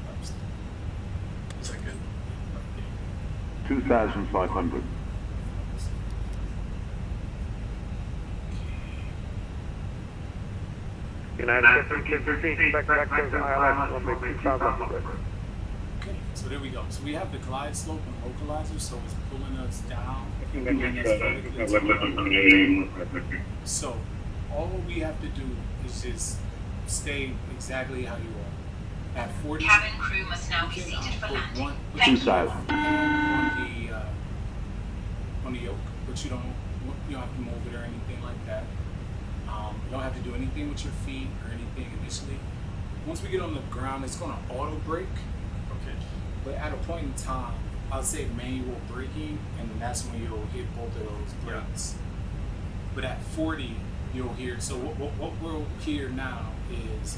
Flaps 3. Is that good? 2,500. United 15, back to ILS, will make 2,000. Okay, so there we go. So we have the glide slope and localizer, so it's pulling us down. Pulling us vertically to the right. So all we have to do is just stay exactly how you are. At 40, Cabin crew must now be you seated can for put landing. one Thank you. 2,000. on the yoke, but you don't have to move it or anything like that. You don't have to do anything with your feet or anything initially. Once we get on the ground, it's going to auto brake. Okay. But at a point in time, I'll say manual braking, and that's when you'll hit both of those brakes. But at 40, you'll hear. So what we'll hear now is.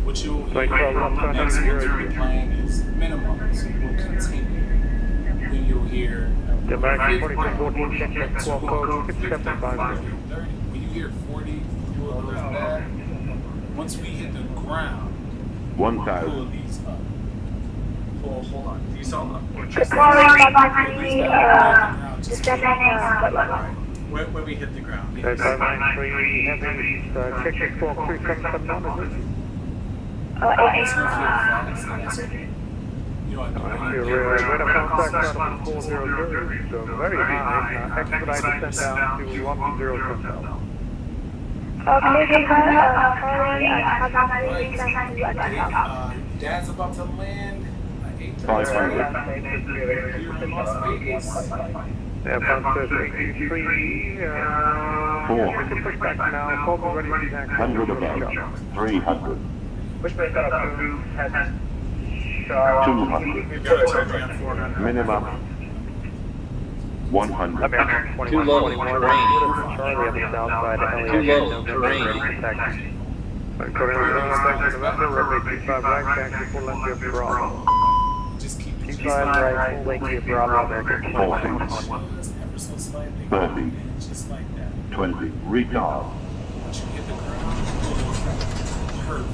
What you'll hear next once we're playing is minimums will continue. Then you'll hear. The American 4214, check that 12 code, 6750. When you hear 40, pull those back. Once we hit the ground, pull 1,000. these up. Hold on. These all up. Pull these back just When we hit the ground. 593 Heavy, check your 43771, is it? it's gonna feel fast, and that's okay. You don't have to do Your anything. radar contact out of 400, so very high, expedite descent down to 120 Dad's about to land. 500. You're in Las Vegas. F1 says 83, we can push back now, call me ready to taxi. 100 above. 300. Push back up to 200. We've got to turn around 400. Minimum. 100. Too low terrain. Charlie on the south side of Too low terrain. According to the November, runway 25 right, taxi full length of Bravo. Just keep it 25 right, full length of Bravo, American 40. ever so slightly. 30. And just like that. 20. Retard. Once you hit the ground, pull those back. Curve.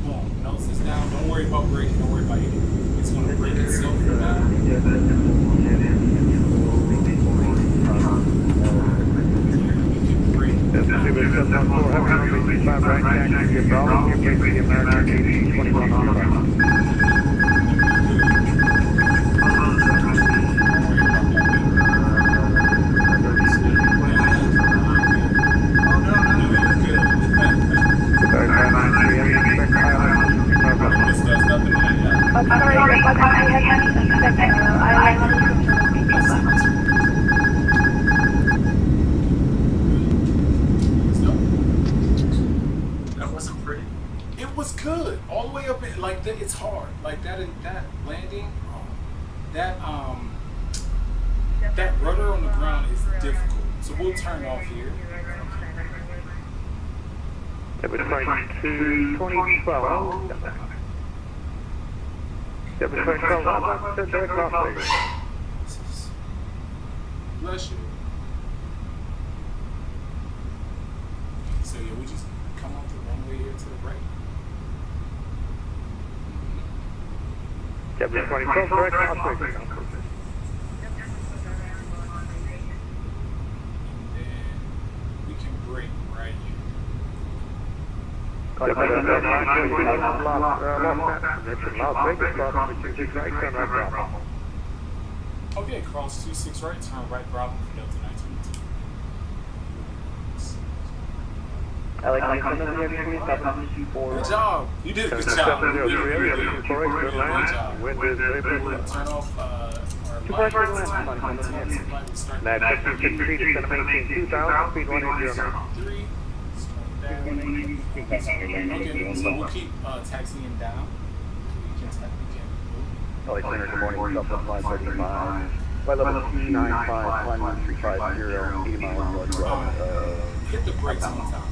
Boom. Nose is down. Don't worry about braking. Don't worry about anything. It's going to brake itself from now. You can brake. This is Uber 714, heavy runway 25 right, taxi of Bravo, give me the American 2100. That wasn't pretty. It was good all the way up. Like that, it's hard. Like that landing, that rudder on the ground is difficult. So we'll turn off here. 722, 2012. Yeah, but 2012, I'm direct Las Vegas. Bless you. So yeah, we just come off the runway here to the right. Yeah, but 2012, direct Las Vegas. And then we can break right here. Yeah, but Las Vegas, cross 26 right, turn right Bravo. Okay, cross 26 right, turn right Bravo for Delta 19. Good job. You did a good job. You did a really good job. Wind is very Turn good. off our Right, lights. right, Light will start Now, 56 feet, it's going to maintain 2,000 feet, 180 knots. 3. Okay, so we'll keep taxiing down. We can move. LA Center, good morning, Delta 535. Flight level 295, climb 1350, 80 miles north. Hit the brakes on time.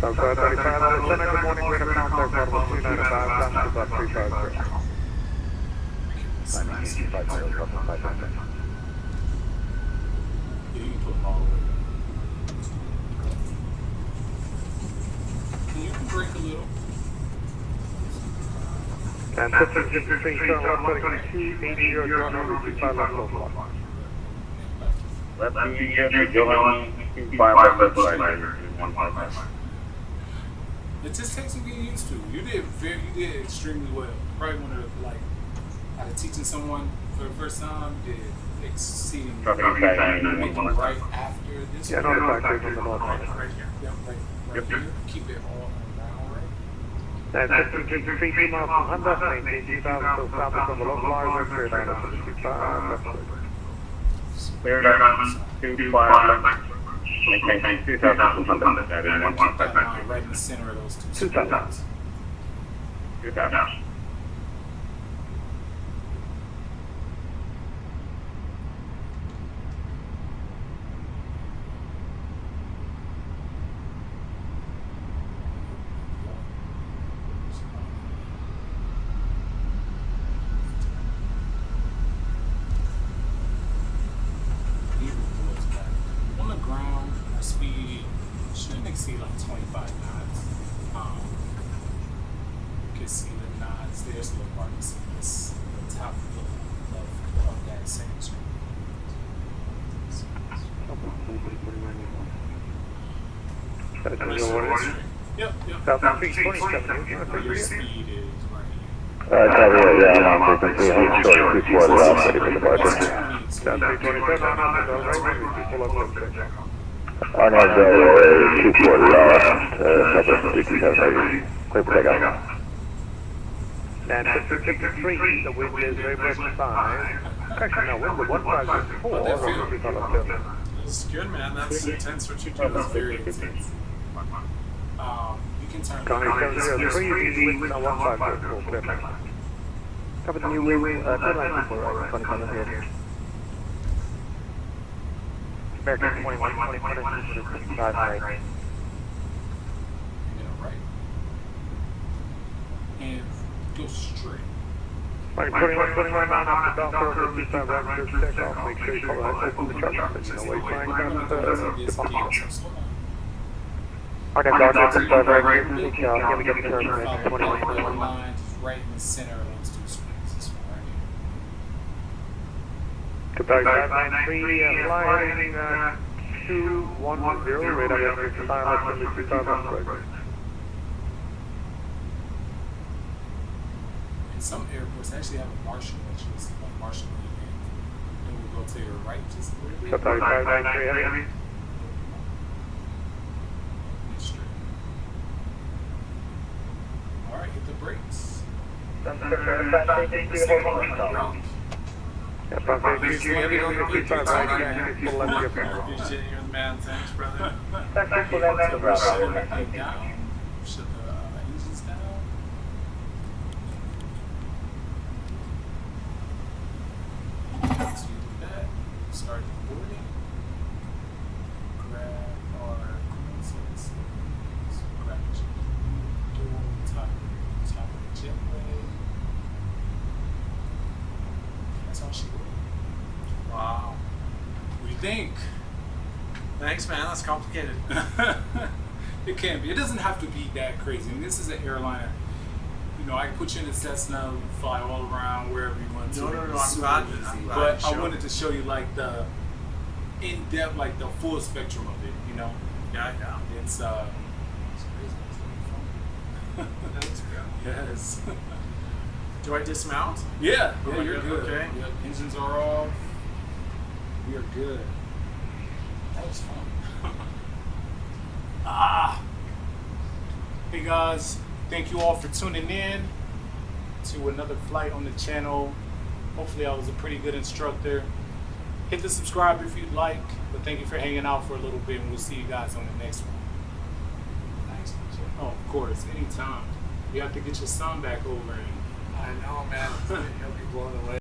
South 35, LA Center, good morning, we're going to contact level 295, down to about 350. Climb 250, Delta 535. Yeah, you can put them all the way. And you can brake a little. And 53, turn left, 3280, join over 25 left, close one. Left 200, Johan, 25 left, left side, 155. It just takes some getting used to. You did extremely well. Probably one of the, like, out of teaching someone for the first time, you did exceedingly well. Traffic impact, Making right after this. Yeah, one. no, the factory from the north. Right here. Yeah, right here. Keep it all around right. And 53 miles from Honda, maintain 2,000 till south from the local line, clear down to 55 left. Clear down, 25 left. Maintain 2,000 from Honda, that is 155. Right in the center of those two. 2,000. 2,000. On the ground, our speed shouldn't exceed like 25 knots. You can see the knots there, so the part you see this the top of that second screen. Yep. South 327, Your speed is right here. yeah, I'm on frequency, I'm short, 240 off, ready for departure. South 327, on the right, pull up left. On our Delaware, 240 off, Southwest 327, clear for takeoff. And 53, the wind is very much 5. Actually, no, wind is 154, It's good, man. That's intense. What you do is very intense. You can turn County 703, wind on 154, clear. Cover the new wing, turn right before right, 25 here. American 21, 25 right. right. And go straight. Like 21 down off the dock over 55 right, just take off, make sure you follow that, open the truck, so you know where you're flying down to the departure. Okay, Dodger, 55 right, here we get the turn, Follow 21. the line just right in the center of those two screens. This one right here. Goodbye, 593, flying 210, radar estimates 5 left, 25 right. And some airports actually have a marshal that you see, like marshal in. Then we'll go to your right just a little bit. Goodbye, 593, heavy. And straight. All right, hit the brakes. Yeah, 593, heavy on the 55 right, yeah, pull left here. Appreciate you, man. Thanks, brother. Shut everything down. Shut the engines down. Once you do that, start boarding. Grab our grab the Thanks, man. That's complicated. It can be. It doesn't have to be that crazy. I mean, this is an airliner. You know, I can put you in a Cessna, fly all around wherever you want to. No. I'm Super glad. easy. I'm glad But you I showed wanted it. to show you like the in depth, like the full spectrum of it. You know, Yeah. it's crazy. That's good. Yes. Do I dismount? Yeah. Oh, Yeah, you're you're good. okay. Yep. Engines are off. We are good. That was fun. Hey guys, thank you all for tuning in to another flight on the channel. Hopefully I was a pretty good instructor. Hit the subscribe if you'd like, but thank you for hanging out for a little bit, and we'll see you guys on the next one. Thanks, DJ. Oh, of course, anytime. You have to get your son back over and I know, man. He'll be blown away.